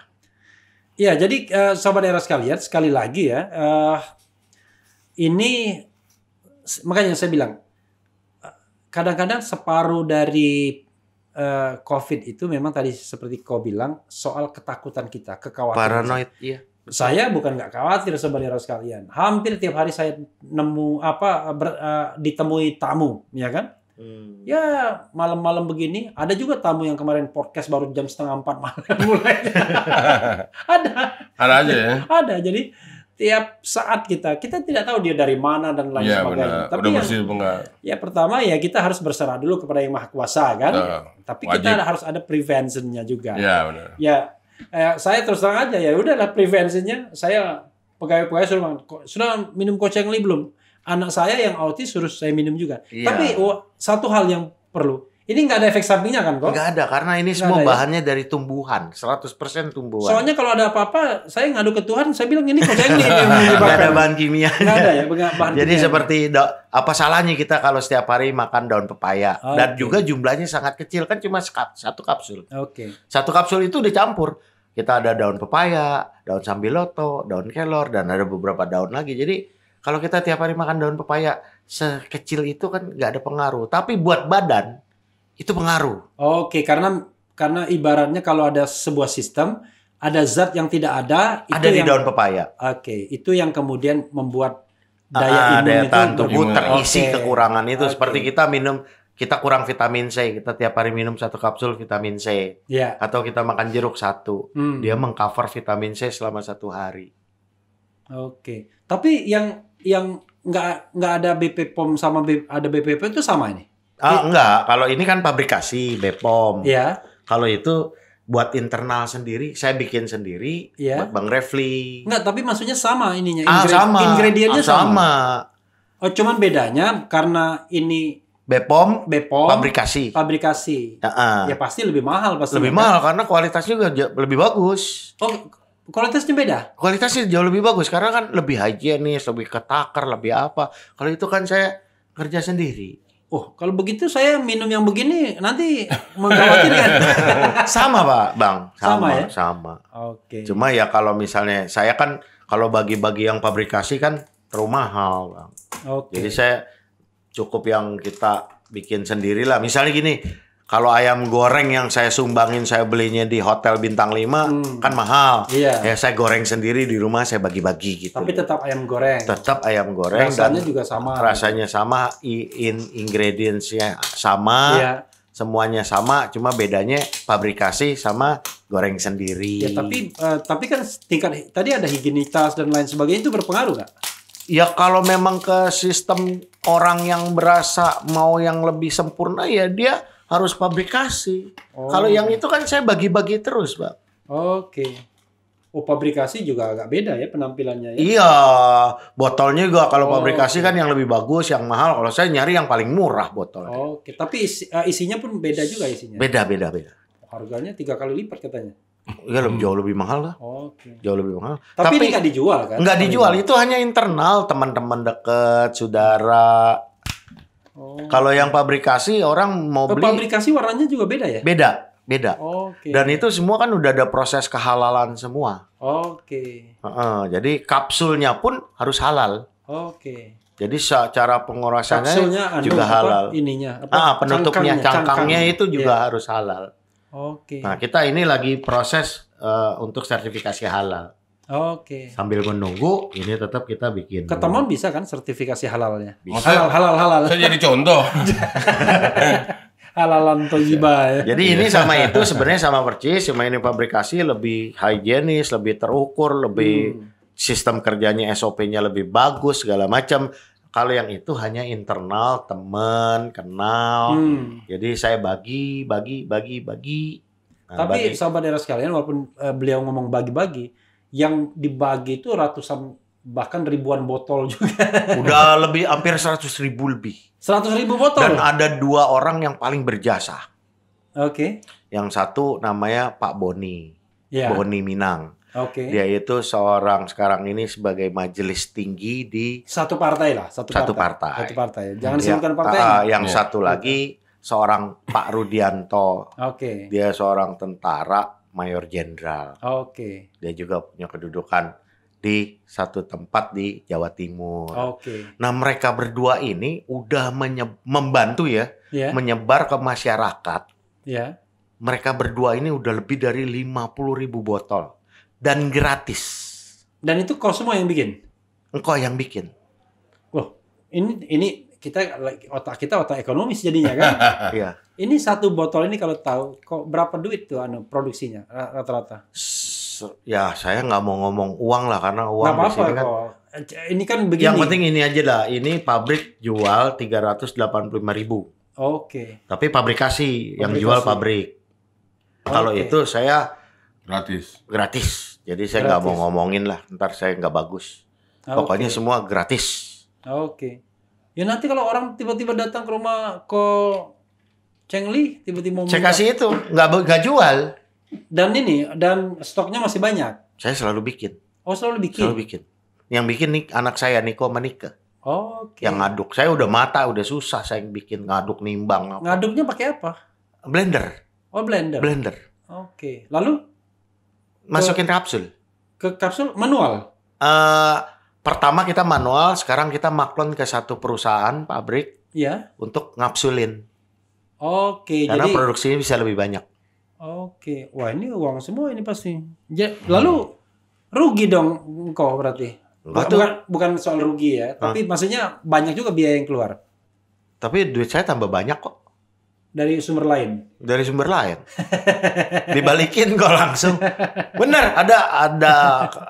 Iya, jadi sobat era sekalian, sekali lagi ya, ini makanya saya bilang kadang-kadang separuh dari COVID itu memang tadi seperti kau bilang soal ketakutan kita, kekhawatiran. Paranoid, iya. Saya bukan nggak khawatir sobat era sekalian. Hampir tiap hari saya ditemui tamu, ya kan? Ya malam-malam begini ada juga tamu yang kemarin podcast baru jam 3:30 malam mulai. Ada aja ya. Ada. Jadi tiap saat kita tidak tahu dia dari mana dan lain Iya sebagainya. benar. Tapi Udah yang, bersih apa enggak? ya pertama ya kita harus berserah dulu kepada Yang Maha Kuasa kan. Tapi kita wajib. harus ada preventionnya juga. Iya benar. Ya saya terus terang aja ya udahlah preventionnya saya pegawai-pegawai sudah minum Coach Cheng Li belum? Anak saya yang autis suruh saya minum juga. Iya. Tapi satu hal yang perlu, Ini nggak ada efek sampingnya kan kok? Nggak ada, karena ini Nggak semua ada, ya? bahannya dari tumbuhan, 100% tumbuhan. Soalnya kalau ada apa-apa, saya ngadu ke Tuhan, saya bilang ini koceng nih yang Nggak ada menyebabkan. bahan kimia. Nggak ada ya bahan Jadi kimia. seperti apa salahnya kita kalau setiap hari makan daun pepaya, dan Oke. juga jumlahnya sangat kecil, kan cuma satu kapsul. Oke. Satu kapsul itu dicampur. Kita ada daun pepaya, daun sambiloto, daun kelor, dan ada beberapa daun lagi. Jadi kalau kita tiap hari makan daun pepaya sekecil itu kan nggak ada pengaruh. Tapi buat badan itu pengaruh. Oke, karena ibaratnya kalau ada sebuah sistem, ada zat yang tidak ada, itu Ada di yang, daun pepaya. Oke, itu yang kemudian membuat daya imun Daya itu tahan tubuh Imun. terisi Oke. kekurangan itu. Oke. Seperti kita kurang vitamin C, kita tiap hari minum 1 kapsul vitamin C. Ya. Atau kita makan jeruk 1, dia mengcover vitamin C selama 1 hari. Oke. Tapi yang nggak ada BP POM sama ada BPP itu sama ini? Enggak, kalau ini kan pabrikasi Bepom. Ya. Kalau itu buat internal sendiri, saya bikin sendiri Iya. buat Bang Refli. Enggak, tapi maksudnya sama ininya. Sama. Ingredientnya sama. Sama. Oh, cuman bedanya karena ini Bepom Bepom pabrikasi. Ya pasti lebih mahal pasti. Lebih mahal karena kualitasnya juga lebih bagus. Oh, kualitasnya beda. Kualitasnya jauh lebih bagus karena kan lebih higienis, lebih ketakar, lebih apa. Kalau itu kan saya kerja sendiri. Oh, kalau begitu saya minum yang begini nanti mengkhawatirkan. Sama Pak, Bang. Sama ya? Sama. Oke. Cuma ya kalau misalnya saya kan kalau bagi-bagi yang pabrikasi kan terlalu mahal, Bang. Oke. Jadi saya cukup yang kita bikin sendiri lah. Misalnya gini, kalau ayam goreng yang saya sumbangin, saya belinya di hotel bintang 5 kan mahal. Iya. Ya saya goreng sendiri di rumah, saya bagi-bagi gitu. Tapi tetap ayam goreng. Tetap ayam goreng Rasanya dan juga sama. rasanya sama, ingredients-nya sama, Iya. semuanya sama, cuma bedanya pabrikasi sama goreng sendiri. Ya, tapi kan tingkat tadi ada higienitas dan lain sebagainya itu berpengaruh nggak? Ya kalau memang ke sistem orang yang berasa mau yang lebih sempurna ya dia harus pabrikasi. Oh. Kalau yang itu kan saya bagi-bagi terus, Bang. Oke. Oh, pabrikasi juga agak beda ya penampilannya ya. Iya, botolnya juga kalau Oh, pabrikasi oke. kan yang lebih bagus, yang mahal. Kalau saya nyari yang paling murah botolnya. Oke, tapi isinya pun beda juga isinya. Beda. Harganya 3 kali lipat katanya. Ya jauh lebih mahal lah. Oke. Jauh lebih mahal. Tapi ini nggak dijual kan? nggak dijual, itu hanya internal, teman-teman dekat, saudara. Oh. Kalau yang pabrikasi orang mau beli Pabrikasi warnanya juga beda ya? beda. Oke. Dan itu semua kan udah ada proses kehalalan semua. Oke. Jadi kapsulnya pun harus halal. Oke. Jadi secara pengurasannya Kapsulnya juga halal. Ininya Penutupnya, cangkangnya itu juga Iya. harus halal. Oke. Nah, kita ini lagi proses untuk sertifikasi halal. Oke. Sambil menunggu, ini tetap kita bikin. Ketemuan bisa kan sertifikasi halalnya? Bisa. Halal. Saya jadi contoh. Halalan toyiba ya. Jadi ini sama itu sebenarnya sama persis, cuma ini pabrikasi lebih higienis, lebih terukur, lebih sistem kerjanya SOP-nya lebih bagus segala macam. Kalau yang itu hanya internal, teman, kenal. Jadi saya bagi. Nah, Tapi sahabat daerah sekalian, walaupun beliau ngomong bagi-bagi, yang dibagi itu ratusan bahkan ribuan botol juga. udah lebih hampir 100.000 lebih. 100.000 botol. Dan ada 2 orang yang paling berjasa. Oke. Yang satu namanya Pak Boni, Ya. Boni Minang. Oke. Dia itu seorang sekarang ini sebagai majelis tinggi di Satu partai lah, satu partai. Satu partai. Jangan Ya, sebutkan partai. yang Ya. satu lagi seorang Pak Rudianto. Oke. Dia seorang tentara mayor jenderal. Oke. Dia juga punya kedudukan di satu tempat di Jawa Timur. Oke. Nah, mereka berdua ini udah membantu ya, Ya. menyebar ke masyarakat. Ya. Mereka berdua ini udah lebih dari 50.000 botol dan gratis. Dan itu kau semua yang bikin. Engkau yang bikin. Loh, ini otak kita otak ekonomis jadinya kan. Iya. Ini satu botol ini kalau tahu kok berapa duit tuh produksinya rata-rata? Ya, saya nggak mau ngomong uang lah karena uang Nggak di apa-apa sini kan. kok. Ini kan begini. Yang penting ini aja lah. Ini pabrik jual 385.000. Oke. Tapi pabrikasi yang jual pabrik. Kalau Oke. itu saya Gratis. Jadi saya nggak mau Gratis. ngomongin lah. Ntar saya nggak bagus. Pokoknya Oke. semua gratis. Oke. Ya nanti kalau orang tiba-tiba datang ke rumah kok Chengli tiba-tiba mau Saya buka. kasih itu, nggak jual. Dan stoknya masih banyak. Saya selalu bikin, Oh, selalu bikin. selalu bikin. Yang bikin nih anak saya Niko sama Nika. Oke. Yang ngaduk. Saya udah mata, udah susah saya bikin ngaduk nimbang. Apa. Ngaduknya pakai apa? Blender, Oh, blender. blender. Oke. Lalu Masukin kapsul. ke kapsul manual. Pertama kita manual, sekarang kita maklon ke satu perusahaan pabrik Ya. untuk ngapsulin. Oke, Karena jadi produksinya bisa lebih banyak. oke. Wah, ini uang semua ini pasti. Lalu rugi dong engkau berarti. Enggak tuh. Bukan soal rugi ya, tapi maksudnya banyak juga biaya yang keluar Tapi duit saya tambah banyak kok. dari sumber lain. Dari sumber lain. Dibalikin kok langsung. Bener,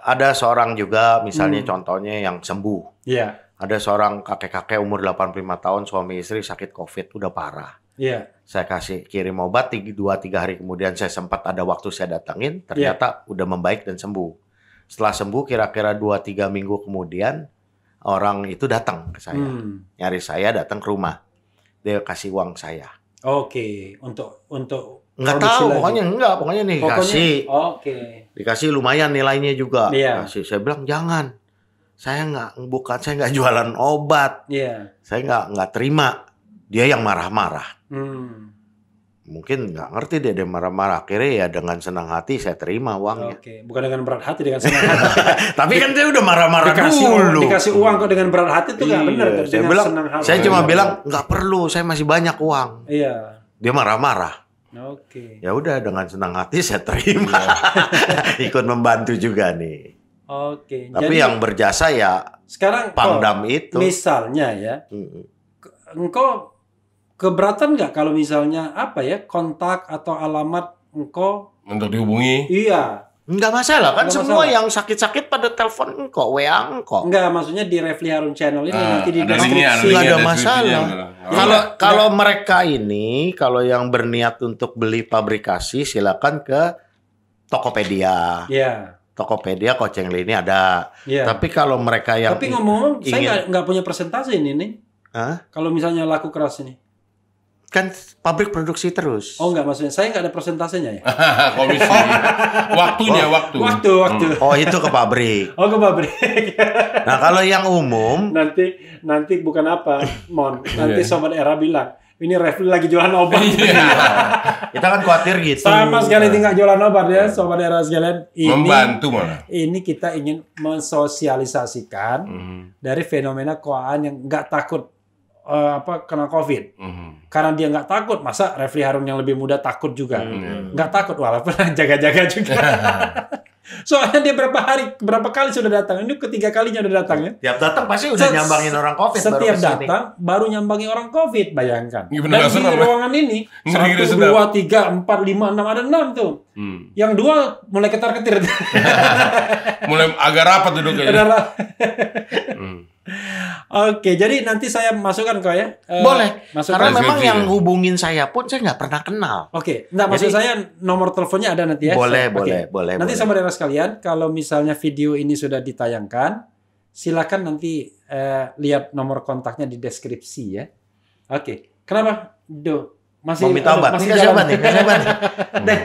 ada seorang juga misalnya contohnya yang sembuh. Iya. Ada seorang kakek-kakek umur 85 tahun suami istri sakit Covid udah parah. Iya. Saya kasih kirim obat 2-3 hari kemudian saya sempat ada waktu saya datengin, ternyata udah membaik dan sembuh. Setelah sembuh kira-kira 2-3 minggu kemudian orang itu datang ke saya. Nyari saya, datang ke rumah. Dia kasih uang saya. Oke, untuk Nggak produksi tahu, lagi. pokoknya nih dikasih. Oke. Dikasih lumayan nilainya juga. Iya. Kasih. Saya bilang jangan. Saya nggak jualan obat. Iya. Saya nggak terima. Dia yang marah-marah. Hmm. Mungkin nggak ngerti dia marah-marah. Akhirnya ya dengan senang hati saya terima uangnya. Oke, bukan dengan berat hati, dengan senang hati. Tapi kan saya udah marah-marah dulu. Dikasih uang kok dengan berat hati itu nggak benar. Iya, saya Dengan bilang, senang hati. saya cuma bilang nggak perlu. Saya masih banyak uang. Iya. Dia marah-marah. Oke. Ya udah dengan senang hati saya terima. Ikut membantu juga nih. Oke. Tapi Jadi yang berjasa ya sekarang Pangdam itu. misalnya ya, Mm-mm. engkau keberatan nggak kalau misalnya apa ya, kontak atau alamat engkau? Untuk dihubungi. Iya. Nggak masalah kan, Nggak semua masalah. yang sakit-sakit pada telepon kok, WA kok. Enggak, maksudnya di Refli Harun Channel ini nanti di ada deskripsi. linknya, Nggak ada deskripsinya, masalah. udah. Kalau mereka ini, kalau yang berniat untuk beli pabrikasi, silakan ke Tokopedia. Iya. Tokopedia Kocengli ini ada. Iya. Tapi kalau mereka yang Tapi ngomong-ngomong, ingin- saya nggak punya presentasi ini nih. Hah? Kalau misalnya laku keras ini. Kan pabrik produksi terus. Oh enggak, maksudnya saya nggak ada presentasinya ya. Komisi. Waktunya, waktu. Waktu. Oh itu ke pabrik. Oh, ke pabrik. Nah kalau yang umum, nanti bukan apa, Mon. Nanti Iya. Sobat Era bilang, ini Refli lagi jualan obat. kita kan khawatir gitu. Sama sekali tidak jualan obat ya, Sobat Era sekalian. Membantu malah. Ini kita ingin mensosialisasikan dari fenomena keuangan yang nggak takut kena COVID. Karena dia nggak takut, masa Refli Harun yang lebih muda takut juga? Nggak takut, walaupun jaga-jaga juga. Soalnya dia berapa kali sudah datang. Ini ketiga kalinya udah datang ya. Tiap datang pasti udah nyambangin orang COVID. Setiap baru kesini. datang baru nyambangi orang COVID, bayangkan. Iya, bener, Dan nggak di serem, ya? ruangan ini Ngeri-ngeri 1, sedap. 2, 3, 4, 5, 6 ada 6 tuh. Yang 2 mulai ketar-ketir. Mulai agak rapat duduknya. Oke, jadi nanti saya masukkan kok ya. Boleh. Masukkan. Karena memang Deskripsi yang ya. hubungin saya pun saya nggak pernah kenal. Oke, enggak, maksud Jadi- saya nomor teleponnya ada nanti ya. Boleh, Oke. boleh. Nanti boleh. sama saudara sekalian, kalau misalnya video ini sudah ditayangkan, silakan nanti lihat nomor kontaknya di deskripsi ya. Oke, kenapa? Masih Mau minta obat? masih Ini jalan. siapa nih? Siapa nih? Deh,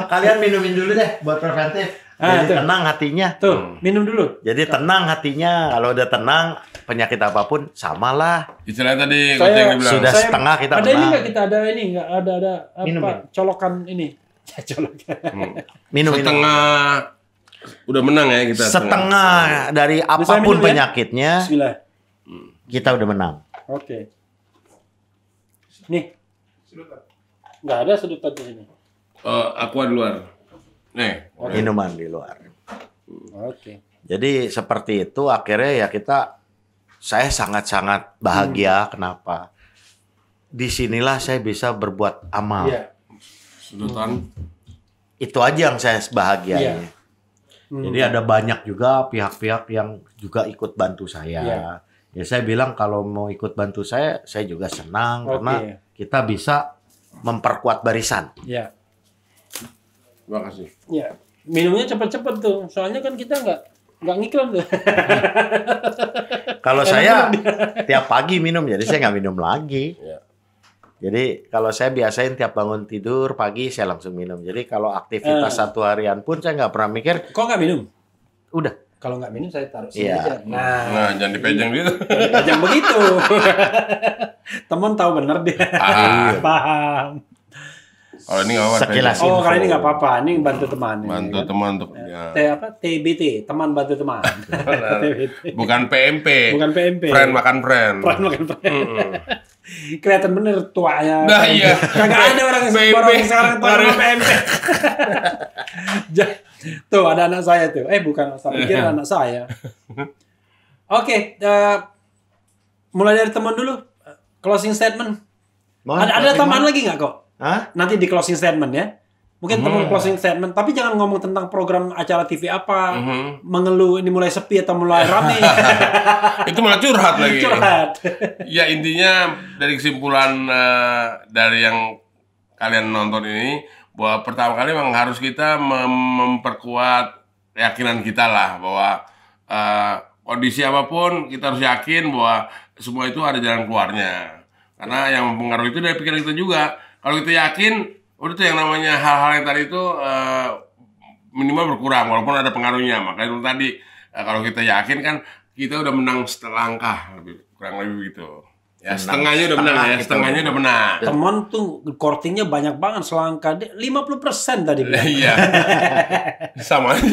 kalian minumin dulu deh buat preventif. Jadi tuh. tenang hatinya. Tuh, minum dulu. Jadi tenang hatinya. Kalau udah tenang, penyakit apapun samalah. Istilahnya tadi Saya- Koceng dibilang. Sudah setengah kita ada ini menang. nggak kita ada ini nggak ada apa Minum, ya? colokan ini. Colokan. Minum. Setengah udah menang ya kita. Setengah dari Bisa apapun minum ya? penyakitnya, Bismillah. kita udah menang. Oke. Nih. Nggak ada sedutan di sini. Aqua di luar. Nih. Minuman di luar. Oke. Jadi seperti itu akhirnya ya saya sangat-sangat bahagia. Kenapa? Disinilah saya bisa berbuat amal. Iya. Sedutan. Itu aja yang saya bahagianya. Iya. Jadi ada banyak juga pihak-pihak yang juga ikut bantu saya. Iya. Ya saya bilang kalau mau ikut bantu saya juga senang karena Oke. kita bisa memperkuat barisan. Iya. Terima kasih. Iya. Minumnya cepet-cepet tuh. Soalnya kan kita nggak ngiklan tuh. Kalau saya tiap pagi minum, jadi saya nggak minum lagi. Jadi kalau saya biasain tiap bangun tidur pagi saya langsung minum. Jadi kalau aktivitas satu harian pun saya nggak pernah mikir. Kok nggak minum? Udah. Kalau nggak minum saya taruh sini Iya. aja. Nah, jangan dipejang gitu. Jangan begitu. Temen tahu bener dia. Paham. Kalau ini nggak apa-apa. Sekilas. Oh, Info. kali ini nggak apa-apa. Ini bantu teman. ini, Bantu kan? teman untuk ya. TBT, teman bantu teman. TBT. Bukan PMP. Bukan PMP. Friend makan friend. Friend makan friend. Kelihatan bener tuanya. Nah, iya. Kagak ada orang PMP. orang sekarang tahu nama PMP. Tuh ada anak saya tuh. Bukan, saya pikir anak saya. Oke, mulai dari teman dulu. Closing statement. Ada tambahan lagi nggak kok? Hah? Nanti di closing statement ya. Mungkin teman closing statement, tapi jangan ngomong tentang program acara TV apa, mengeluh ini mulai sepi atau mulai rame. Itu malah curhat lagi. Curhat. Ya intinya dari kesimpulan dari yang kalian nonton ini, bahwa pertama kali memang harus kita memperkuat keyakinan kita lah, bahwa kondisi apapun kita harus yakin bahwa semua itu ada jalan keluarnya. Karena yang mempengaruhi itu dari pikiran kita juga. Kalau kita yakin, udah tuh yang namanya hal-hal yang tadi itu minimal berkurang walaupun ada pengaruhnya. Makanya itu tadi kalau kita yakin kan kita udah menang setengah langkah, kurang lebih gitu. Ya setengahnya udah menang ya, setengahnya udah menang. Teman tuh kortingnya banyak banget selangkah 50% tadi. Iya. Sama aja.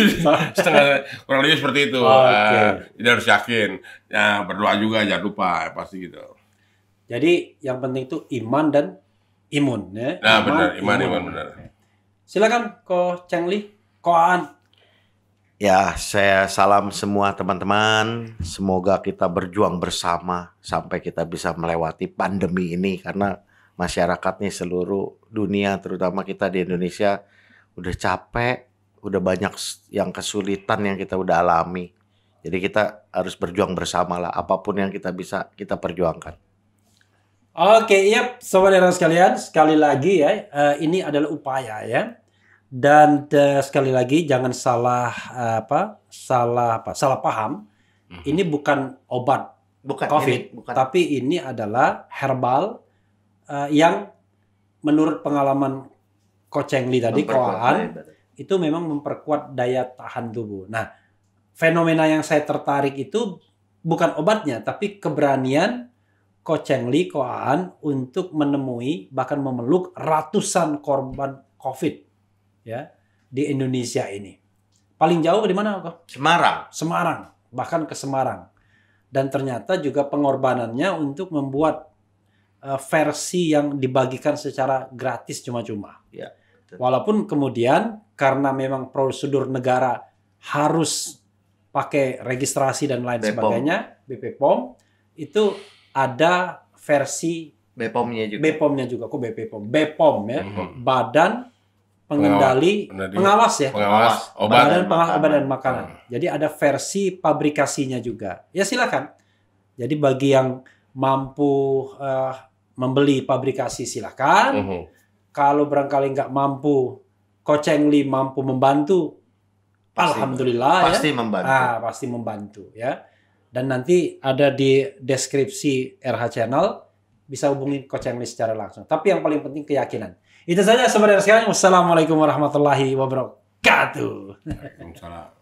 Setengah kurang lebih seperti itu. Jadi harus yakin. Ya berdoa juga jangan lupa pasti gitu. Jadi yang penting itu iman dan imun ya. Nah, benar, iman benar. Silakan Ko Cheng Li, Ko Aan. Ya, saya salam semua teman-teman. Semoga kita berjuang bersama sampai kita bisa melewati pandemi ini karena masyarakat nih seluruh dunia, terutama kita di Indonesia udah capek, udah banyak yang kesulitan yang kita udah alami. Jadi kita harus berjuang bersama lah, apapun yang kita bisa kita perjuangkan. Oke, iya sobat era sekalian, sekali lagi ya, ini adalah upaya ya. Dan sekali lagi jangan salah paham. Ini bukan obat COVID, tapi ini adalah herbal yang menurut pengalaman Ko Cheng Li tadi, Ko Aan, itu memang memperkuat daya tahan tubuh. Nah, fenomena yang saya tertarik itu bukan obatnya, tapi keberanian Ko Cheng Li, Ko Aan untuk menemui bahkan memeluk ratusan korban COVID ya di Indonesia ini. Paling jauh di mana kok? Semarang, bahkan ke Semarang. Dan ternyata juga pengorbanannya untuk membuat versi yang dibagikan secara gratis cuma-cuma. Ya, walaupun kemudian karena memang prosedur negara harus pakai registrasi dan lain sebagainya, BPOM itu ada versi BPOM-nya juga. Kok BPOM? BPOM ya, Badan Pengendali Pengawas obat dan makanan. Jadi ada versi pabrikasinya juga. Ya silakan. Jadi bagi yang mampu membeli pabrikasi silakan. Kalau barangkali nggak mampu, Ko Cheng Li mampu membantu, alhamdulillah pasti ya. membantu. Pasti membantu ya. Dan nanti ada di deskripsi RH Channel, bisa hubungi Ko Cheng Li secara langsung. Tapi yang paling penting keyakinan. Itu saja saudara sekalian. Wassalamualaikum warahmatullahi wabarakatuh. Waalaikumsalam.